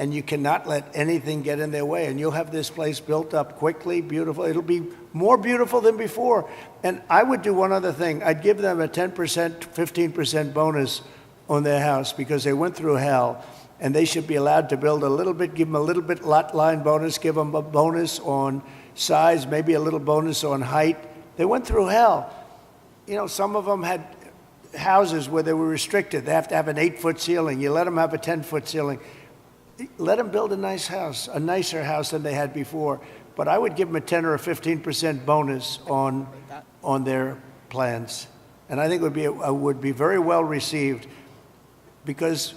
and you cannot let anything get in their way. And you'll have this place built up quickly, beautiful. It'll be more beautiful than before. And I would do one other thing. I'd give them a 10%, 15% bonus on their house, because they went through hell, and they should be allowed to build a little bit, give them a little bit lot line bonus, give them a bonus on size, maybe a little bonus on height. They went through hell. You know, some of them had houses where they were restricted. They have to have an 8-foot ceiling. You let them have a 10-foot ceiling. Let them build a nice house, a nicer house than they had before. But I would give them a 10 or a 15% bonus on their plans. And I think it would be very well received, because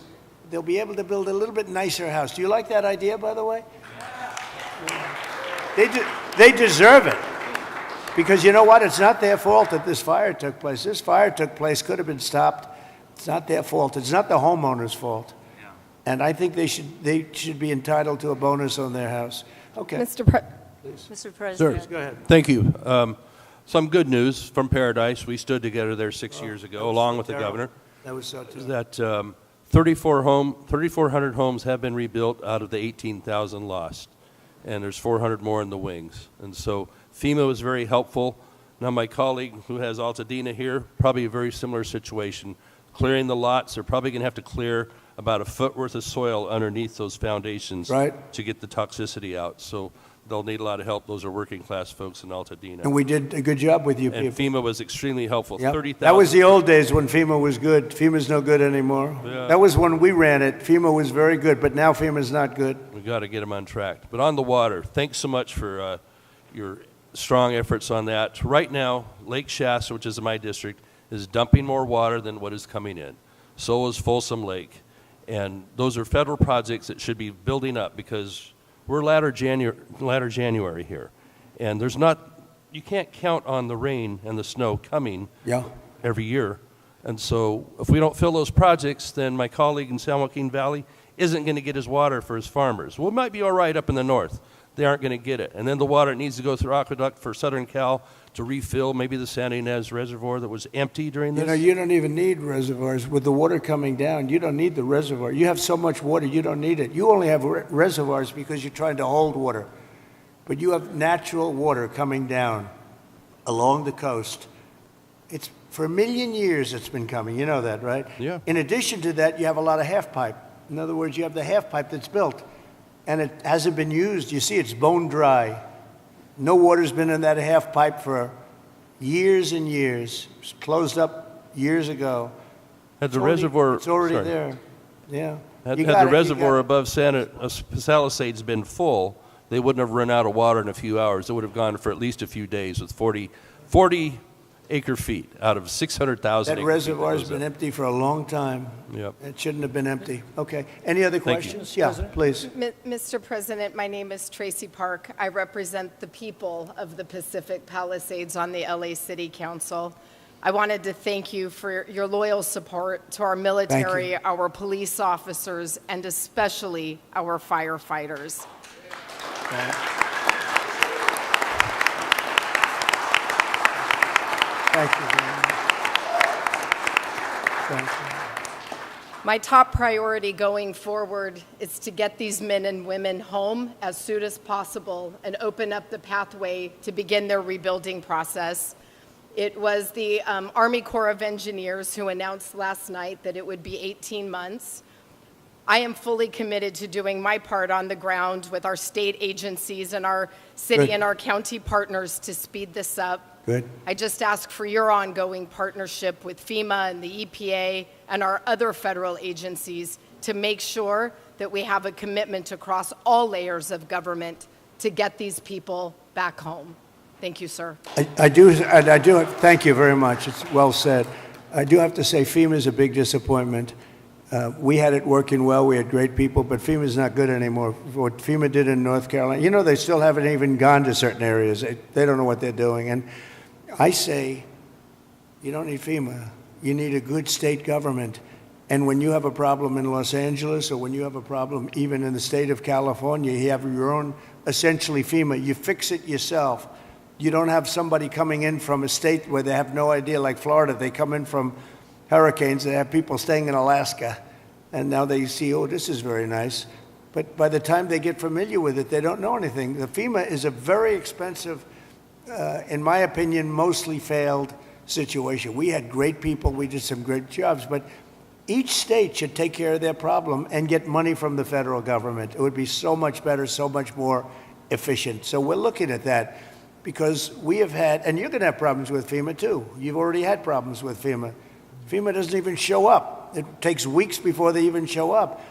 they'll be able to build a little bit nicer house. Do you like that idea, by the way? They deserve it. Because you know what? It's not their fault that this fire took place. This fire took place, could have been stopped. It's not their fault. It's not the homeowner's fault. Yeah. And I think they should be entitled to a bonus on their house. Okay. Mr. President. Sir, Go ahead. thank you. Some good news from Paradise. We stood together there 6 years ago, along with the terrible. governor. That was so terrible. That 3,400 homes have been rebuilt out of the 18,000 lost, and there's 400 more in the wings. And so FEMA was very helpful. Now my colleague who has Altadena here, probably a very similar situation. Clearing the lots, they're probably going to have to clear about a foot worth of soil underneath those foundations to get the toxicity out. So they'll need a lot of help. Those are working class folks in Altadena. And we did a good job with you And people. FEMA was extremely helpful. Yep. 30,000. That was the old days when FEMA was good. FEMA's no good anymore. Yeah. That was when we ran it. FEMA was very good, but now FEMA's not good. We got to get them on track. But on the water, thanks so much for your strong efforts on that. Right now, Lake Shasta, which is in my district, is dumping more water than what is coming in. So is Folsom Lake. And those are federal projects that should be building up, because we're latter January here. And you can't count on the rain and the snow coming every year. And so if we don't fill those projects, then my colleague in San Joaquin Valley isn't going to get his water for his farmers. Well, it might be all right up in the north. They aren't going to get it. And then the water needs to go through aqueduct for Southern Cal to refill maybe the Santa Ynez Reservoir that was empty during this. You know, you don't even need reservoirs. With the water coming down, you don't need the reservoir. You have so much water, you don't need it. You only have reservoirs because you're trying to hold water. But you have natural water coming down along the coast. It's for a million years it's been coming. You know that, right? Yeah. In addition to that, you have a lot of half pipe. In other words, you have the half pipe that's built, and it hasn't been used. You see, it's bone dry. No water's been in that half pipe for years and years. It was closed up years ago. Had the It's already- reservoir... It's already sorry. there, yeah. Had You had got the it, you reservoir got it. above Palisades been full, they wouldn't have run out of water in a few hours. It would have gone for at least a few days with 40 acre-feet out of 600,000 That acre-feet. reservoir's goes been up. empty for a long time. Yep. It shouldn't have been empty. Okay. Any other Thank you. questions? Yeah, please. Mr. President, my name is Tracy Park. I represent the people of the Pacific Palisades on the LA City Council. I wanted to thank you for your loyal support to our military, our police officers, and especially our firefighters. Thank you very much. Thank you. My top priority going forward is to get these men and women home as soon as possible and open up the pathway to begin their rebuilding process. It was the Army Corps of Engineers who announced last night that it would be 18 months. I am fully committed to doing my part on the ground with our state agencies and our city Good. and our county partners to speed this up. Good. I just ask for your ongoing partnership with FEMA and the EPA and our other federal agencies to make sure that we have a commitment across all layers of government to get these people back home. Thank you, sir. I do, thank you very much. It's well said. I do have to say FEMA is a big disappointment. We had it working well. We had great people, but FEMA's not good anymore. What FEMA did in North Carolina, you know, they still haven't even gone to certain areas. They don't know what they're doing. And I say, you don't need FEMA. You need a good state government. And when you have a problem in Los Angeles or when you have a problem even in the state of California, you have your own, essentially FEMA. You fix it yourself. You don't have somebody coming in from a state where they have no idea, like Florida. They come in from hurricanes. They have people staying in Alaska. And now they see, oh, this is very nice. But by the time they get familiar with it, they don't know anything. The FEMA is a very expensive, in my opinion, mostly failed situation. We had great people. We did some great jobs. But each state should take care of their problem and get money from the federal government. It would be so much better, so much more efficient. So we're looking at that because we have had, and you're going to have problems with FEMA too. You've already had problems with FEMA. FEMA doesn't even show up. It takes weeks before they even show up.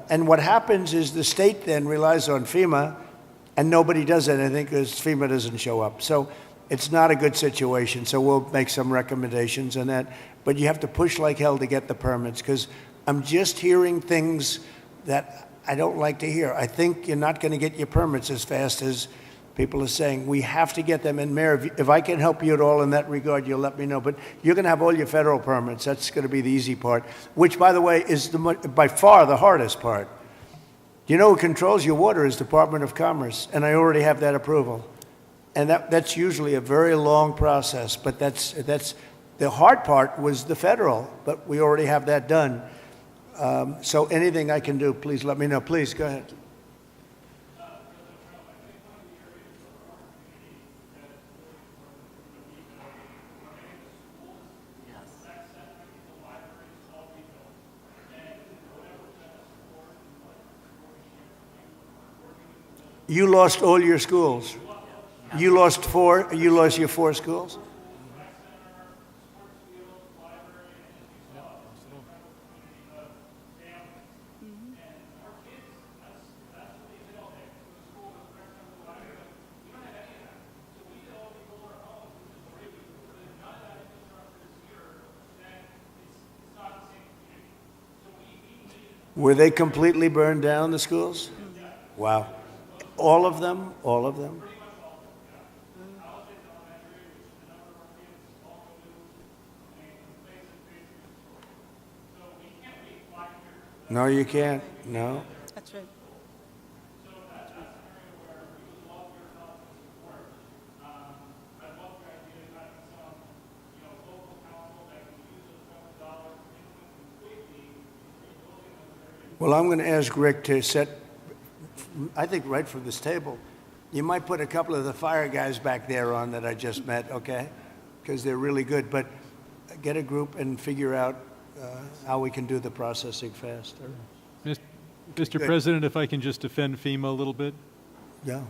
And what happens is the state then relies on FEMA and nobody does anything because FEMA doesn't show up. So it's not a good situation. So we'll make some recommendations on that. But you have to push like hell to get the permits because I'm just hearing things that I don't like to hear. I think you're not going to get your permits as fast as people are saying. We have to get them in. Mayor, if I can help you at all in that regard, you'll let me know. But you're going to have all your federal permits. That's going to be the easy part, which, by the way, is by far the hardest part. You know who controls your water is Department of Commerce, and I already have that approval. And that's usually a very long process, but that's the hard part was the federal, but we already have that done. So anything I can do, please let me know. Please, go ahead. You lost all your schools. You lost your 4 schools? Were they completely burned down, the schools? Wow. All of them? All of them? No, you can't. No. That's right. Well, I'm going to ask Rick to set, I think right from this table, you might put a couple of the fire guys back there on that I just met, okay? Because they're really good. But get a group and figure out how we can do the processing faster. Mr. Good. President, if I can just defend FEMA a little bit. Yeah.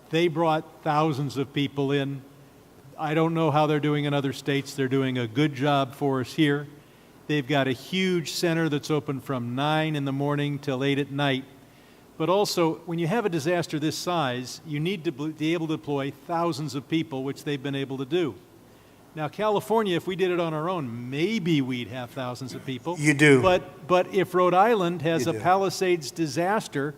They brought thousands of people in. I don't know how they're doing in other states. They're doing a good job for us here. They've got a huge center that's open from 9 in the morning till 8 at night. But also, when you have a disaster this size, you need to be able to deploy thousands of people, which they've been able to do. Now, California, if we did it on our own, maybe we'd have thousands of people. You do. But if Rhode Island has You a do. Palisades disaster,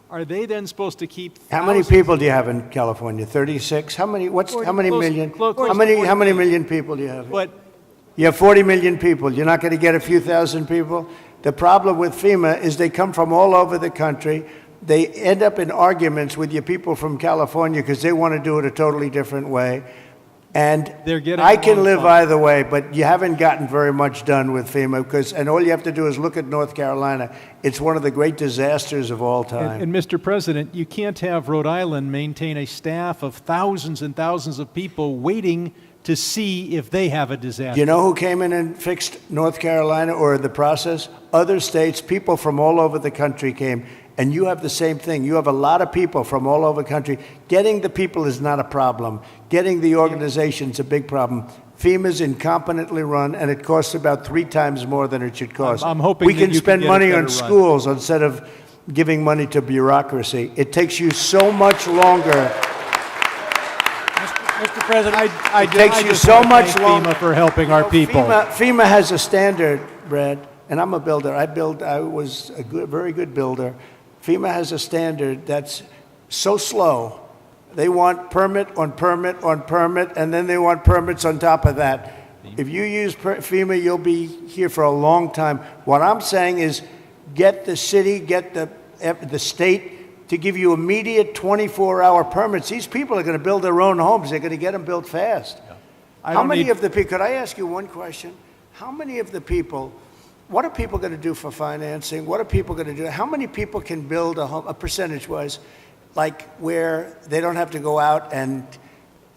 are they then supposed to keep How many thousands- people do you have in California? 36? How many Close- million? close to How many 40 million people do you have? But You have 40 million people. You're not going to get a few thousand people? The problem with FEMA is they come from all over the country. They end up in arguments with your people from California because they want to do it a totally different way. And They're getting I can along live fine. either way, but you haven't gotten very much done with FEMA and all you have to do is look at North Carolina. It's one of the great disasters of all time. And Mr. President, you can't have Rhode Island maintain a staff of thousands and thousands of people waiting to see if they have a disaster. You know who came in and fixed North Carolina or the process? Other states, people from all over the country came. And you have the same thing. You have a lot of people from all over the country. Getting the people is not a problem. Getting the organization's a big problem. FEMA's incompetently run, and it costs about 3 times more than it should cost. I'm hoping we that can you spend can get money it on better run. schools instead of giving money to bureaucracy. It takes you so much longer. Mr. President, It takes you so much longer. FEMA for helping our people. FEMA has a standard, Brad, and I'm a builder. I was a very good builder. FEMA has a standard that's so slow. They want permit on permit on permit, and then they want permits on top of that. If you use FEMA, you'll be here for a long time. What I'm saying is get the city, get the state to give you immediate 24-hour permits. These people are going to build their own homes. They're going to get them built fast. How many of the people, could I ask you one question? How many of the people, what are people going to do for financing? What are people going to do? How many people can build a home, percentage-wise, like where they don't have to go out and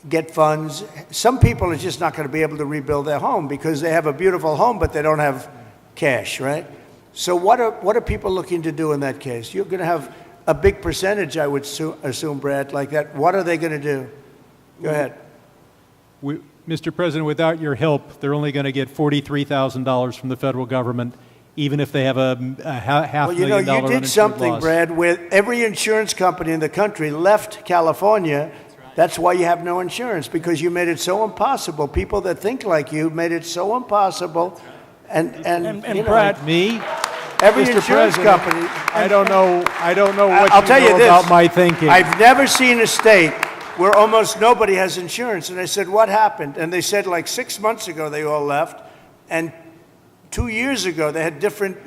get funds? Some people are just not going to be able to rebuild their home because they have a beautiful home, but they don't have cash, right? So what are people looking to do in that case? You're going to have a big percentage, I would assume, Brad, like that. What are they going to do? Go ahead. Mr. President, without your help, they're only going to get $43,000 from the federal government, even if they have a half Well, you know, million dollar you did uninsured something, loss. Brad, where every insurance company in the country left California. That's why you have no insurance, because you made it so impossible. People that think like you made it so impossible. And you know, Brad, me? every Mr. insurance President, company. I don't know what I'll you tell know you this. about my thinking. I've never seen a state where almost nobody has insurance. And I said, what happened? And they said like 6 months ago they all left. And 2 years ago they had different,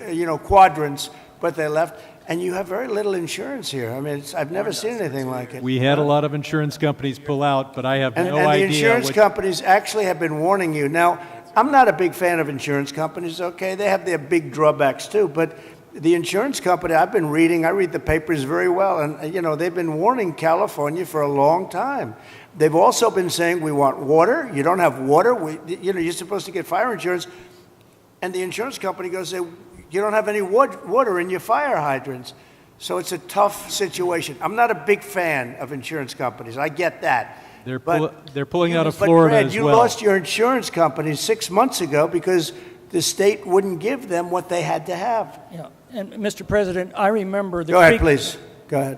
quadrants, but they left. And you have very little insurance here. I mean, I've never seen anything like it. We had a lot of insurance companies pull out, but I have no And idea. the insurance what- companies actually have been warning you. Now, I'm not a big fan of insurance companies, okay? They have their big drawbacks too, but the insurance company, I read the papers very well, and they've been warning California for a long time. They've also been saying, we want water. You don't have water. You're supposed to get fire insurance. And the insurance company goes, you don't have any water in your fire hydrants. So it's a tough situation. I'm not a big fan of insurance companies. I get that. They're But- pulling out of But Florida Brad, as you well. lost your insurance company 6 months ago because the state wouldn't give them what they had to have. yeah, and Mr. President, I remember the Go ahead, creek- please. Go ahead.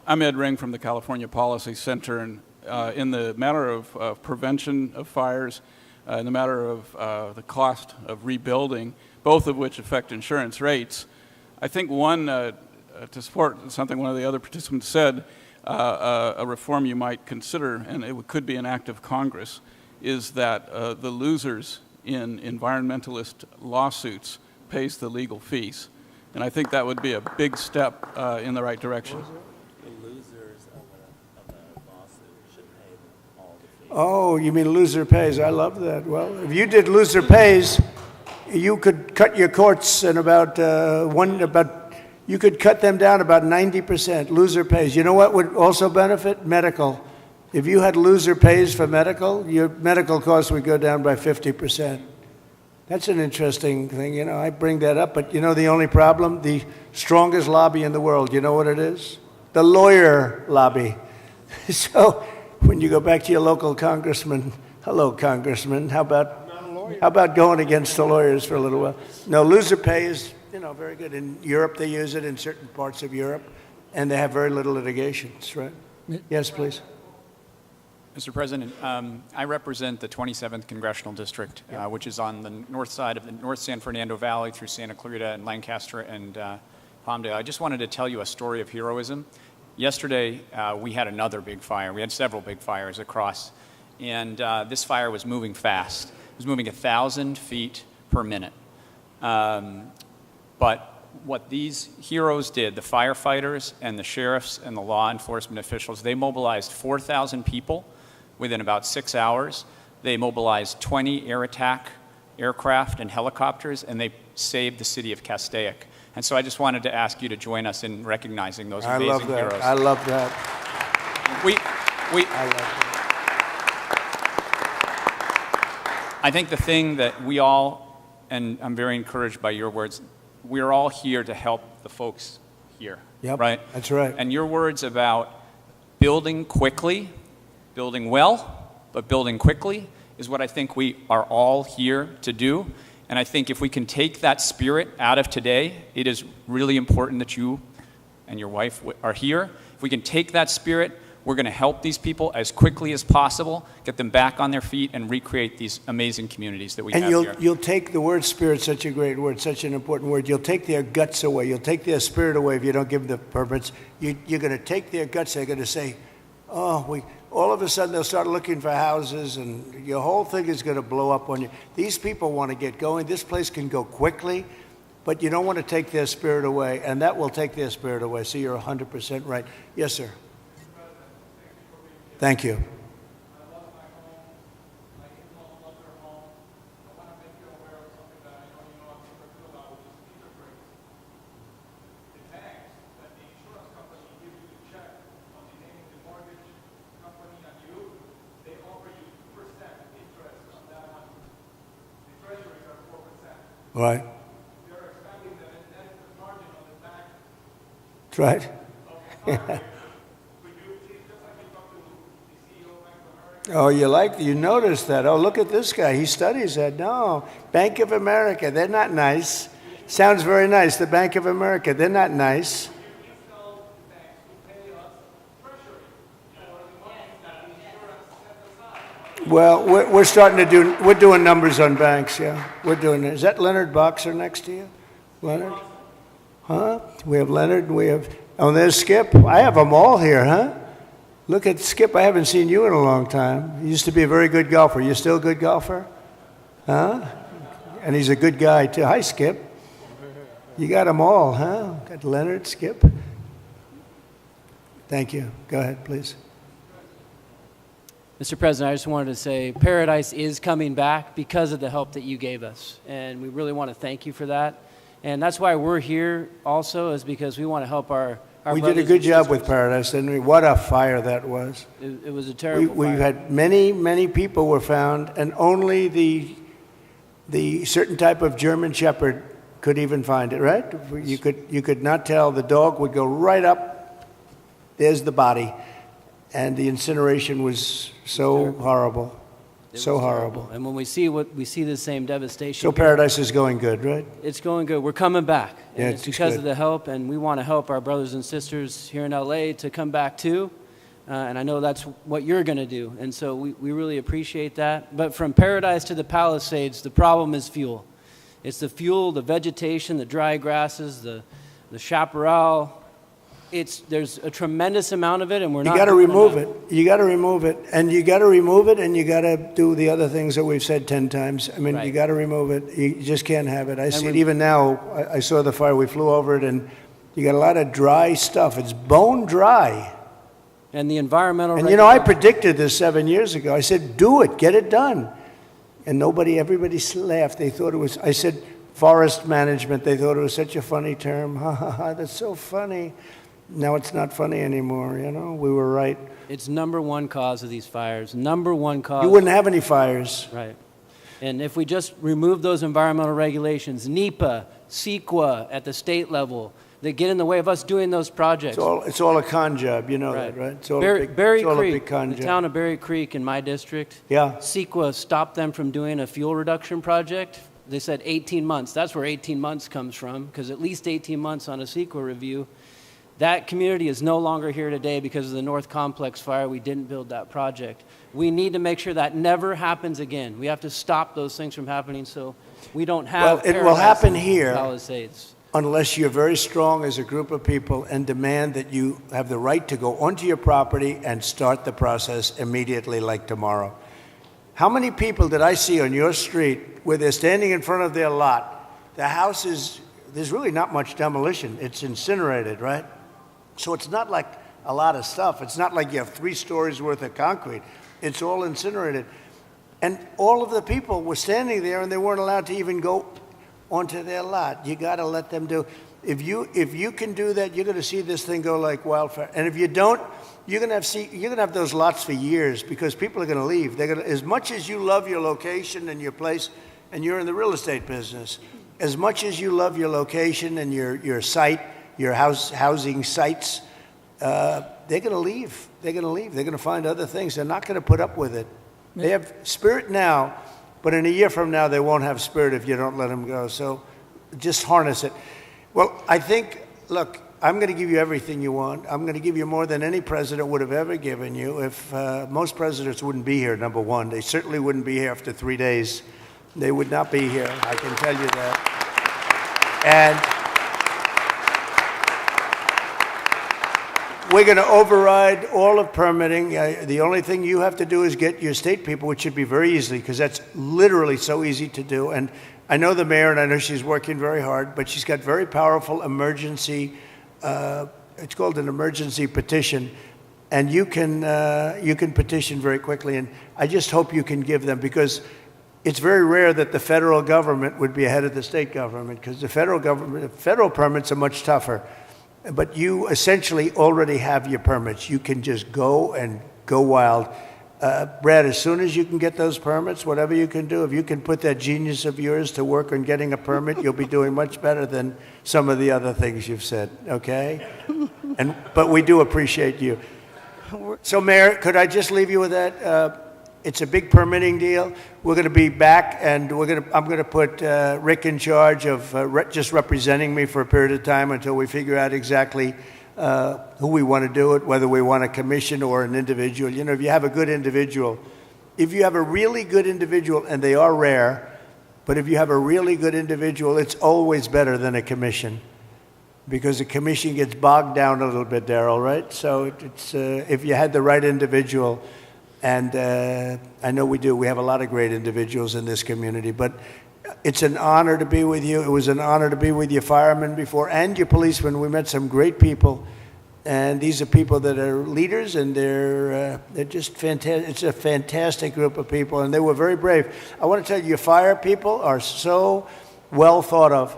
I'm Ed Ring from the California Policy Center, and in the matter of prevention of fires, in the matter of the cost of rebuilding, both of which affect insurance rates, I think one, to support something one of the other participants said, a reform you might consider, and it could be an act of Congress, is that the losers in environmentalist lawsuits pays the legal fees. And I think that would be a big step in the right direction. Oh, you mean loser pays. I love that. Well, if you did loser pays, you could cut your courts in you could cut them down about 90%. Loser pays. You know what would also benefit? Medical. If you had loser pays for medical, your medical costs would go down by 50%. That's an interesting thing. I bring that up, but the only problem? The strongest lobby in the world, you know what it is? The lawyer lobby. So when you go back to your local congressman, hello, congressman, how about going against the lawyers for a little while? No, loser pay is, very good. In Europe, they use it in certain parts of Europe, and they have very little litigations, right? Yes, please. Mr. President, I represent the 27th Congressional District, which is on the north side of the North San Fernando Valley through Santa Clarita and Lancaster and Palmdale. I just wanted to tell you a story of heroism. Yesterday, we had another big fire. We had several big fires across, and this fire was moving fast. It was moving 1,000 feet per minute. But what these heroes did, the firefighters and the sheriffs and the law enforcement officials, they mobilized 4,000 people within about 6 hours. They mobilized 20 air attack aircraft and helicopters, and they saved the city of Castaic. And so I just wanted to ask you to join us in recognizing those amazing heroes. I love that. I love that. I think the thing that we all, and I'm very encouraged by your words, we're all here to help the folks here, Yep, right? that's right. And your words about building quickly, building well, but building quickly is what I think we are all here to do. And I think if we can take that spirit out of today, it is really important that you and your wife are here. If we can take that spirit, we're going to help these people as quickly as possible, get them back on their feet, and recreate these amazing communities that we have here. And you'll take the word spirit, such a great word, such an important word. You'll take their guts away. You'll take their spirit away if you don't give them the purpose. You're going to take their guts. They're going to say, all of a sudden they'll start looking for houses, and your whole thing is going to blow up on you. These people want to get going. This place can go quickly, but you don't want to take their spirit away, and that will take their spirit away. So you're 100% right. Yes, sir. Thank you. Right. That's right. Oh, you noticed that. Oh, look at this guy. He studies that. No, Bank of America, they're not nice. Sounds very nice. The Bank of America, they're not nice. Well, we're doing numbers on banks, yeah. We're doing it. Is that Leonard Boxer next to you? Leonard? Huh? We have Leonard, there's Skip. I have them all here, huh? Look at Skip. I haven't seen you in a long time. You used to be a very good golfer. You still a good golfer? Huh? And he's a good guy, too. Hi, Skip. You got them all, huh? Got Leonard, Skip. Thank you. Go ahead, please. Mr. President, I just wanted to say Paradise is coming back because of the help that you gave us. And we really want to thank you for that. And that's why we're here also, is because we want to help our we did a good job with Paradise, didn't we? What a fire that was. It was a terrible We've fire. had many people were found, and only the certain type of German Shepherd could even find it, right? You could not tell. The dog would go right up. There's the body. And the incineration was so horrible. So horrible. And when we see the same devastation. So Paradise is going good, right? It's going good. We're coming back. Yeah, And it's because of the help, and we want to help our brothers and sisters here in LA to come back too. And I know that's what you're going to do. And so we really appreciate that. But from Paradise to the Palisades, the problem is fuel. It's the fuel, the vegetation, the dry grasses, the chaparral. There's a tremendous amount of it, and we're not. You got to remove it. You got to remove it, and you got to remove it, and you got to do the other things that we've said 10 times. I mean, Right. you got to remove it. You just can't have it. I see it even now. I saw the fire. We flew over it, and you got a lot of dry stuff. It's bone dry. And the environmental. And I predicted this 7 years ago. I said, do it, get it done. And everybody laughed. They thought it was, I said, forest management. They thought it was such a funny term. Ha ha ha, that's so funny. Now it's not funny anymore, we were right. It's number one cause of these fires. Number one cause. You wouldn't have any fires. Right. And if we just remove those environmental regulations, NEPA, CEQA at the state level, that get in the way of us doing those projects. It's all a con job, you know that, right? It's all Berry it's all a Creek, big con the job. town of Berry Creek in my district. Yeah. CEQA stopped them from doing a fuel reduction project. They said 18 months. That's where 18 months comes from, because at least 18 months on a CEQA review. That community is no longer here today because of the North Complex fire. We didn't build that project. We need to make sure that never happens again. We have to stop those things from happening so we don't have Well, it will happen here Palisades. unless you're very strong as a group of people and demand that you have the right to go onto your property and start the process immediately, like tomorrow. How many people did I see on your street where they're standing in front of their lot? The house is, there's really not much demolition. It's incinerated, right? So it's not like a lot of stuff. It's not like you have 3 stories worth of concrete. It's all incinerated. And all of the people were standing there and they weren't allowed to even go onto their lot. You got to let them do. If you can do that, you're going to see this thing go like wildfire. And if you don't, you're going to have those lots for years because people are going to leave. They're going to, as much as you love your location and your place, and you're in the real estate business, as much as you love your location and your site, your housing sites, they're going to leave. They're going to leave. They're going to find other things. They're not going to put up with it. They have spirit now, but in a year from now, they won't have spirit if you don't let them go. So just harness it. Well, I think, look, I'm going to give you everything you want. I'm going to give you more than any president would have ever given you. If most presidents wouldn't be here, number one. They certainly wouldn't be here after 3 days. They would not be here, I can tell you that. And we're going to override all of permitting. The only thing you have to do is get your state people, which should be very easy, because that's literally so easy to do. And I know the mayor, and I know she's working very hard, but she's got very powerful emergency, it's called an emergency petition, and you can petition very quickly. And I just hope you can give them, because it's very rare that the federal government would be ahead of the state government, because the federal permits are much tougher. But you essentially already have your permits. You can just go and go wild. Brad, as soon as you can get those permits, whatever you can do, if you can put that genius of yours to work on getting a permit, you'll be doing much better than some of the other things you've said, okay? But we do appreciate you. So, Mayor, could I just leave you with that? It's a big permitting deal. We're going to be back, and I'm going to put Rick in charge of just representing me for a period of time until we figure out exactly who we want to do it, whether we want a commission or an individual. You know, if you have a good individual, if you have a really good individual, and they are rare, but if you have a really good individual, it's always better than a commission, because a commission gets bogged down a little bit, Darrell, right? So it's if you had the right individual. And I know we do. We have a lot of great individuals in this community. But it's an honor to be with you. It was an honor to be with your firemen before and your policemen. We met some great people. And these are people that are leaders, and they're just fantastic. It's a fantastic group of people, and they were very brave. I want to tell you, your fire people are so well thought of.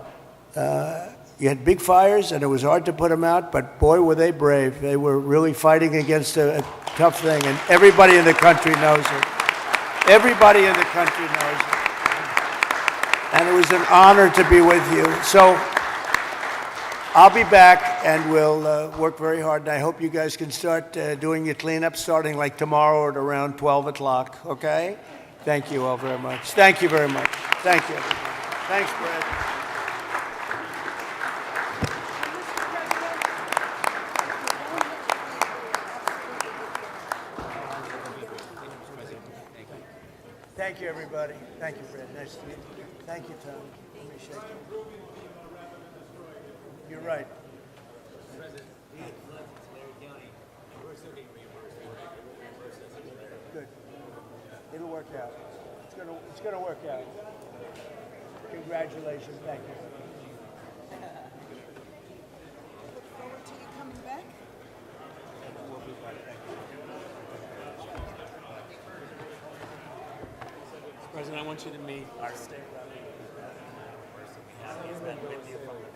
You had big fires, and it was hard to put them out, but boy, were they brave. They were really fighting against a tough thing, and everybody in the country knows it. Everybody in the country knows it. And it was an honor to be with you. So I'll be back, and we'll work very hard, and I hope you guys can start doing your cleanup starting like tomorrow at around 12 o'clock, okay? Thank you all very much. Thank you very much. Thank you. Thanks, Brad. Thank you, everybody. Thank you, Fred. Nice to meet you. Thank you, Tom. Let me shake you. You're right. Good. It'll work out. It's gonna work out. Congratulations. Thank you. Look forward to you coming back. We'll be back. Thank you. President, I want you to meet our state rep. He's been with you from the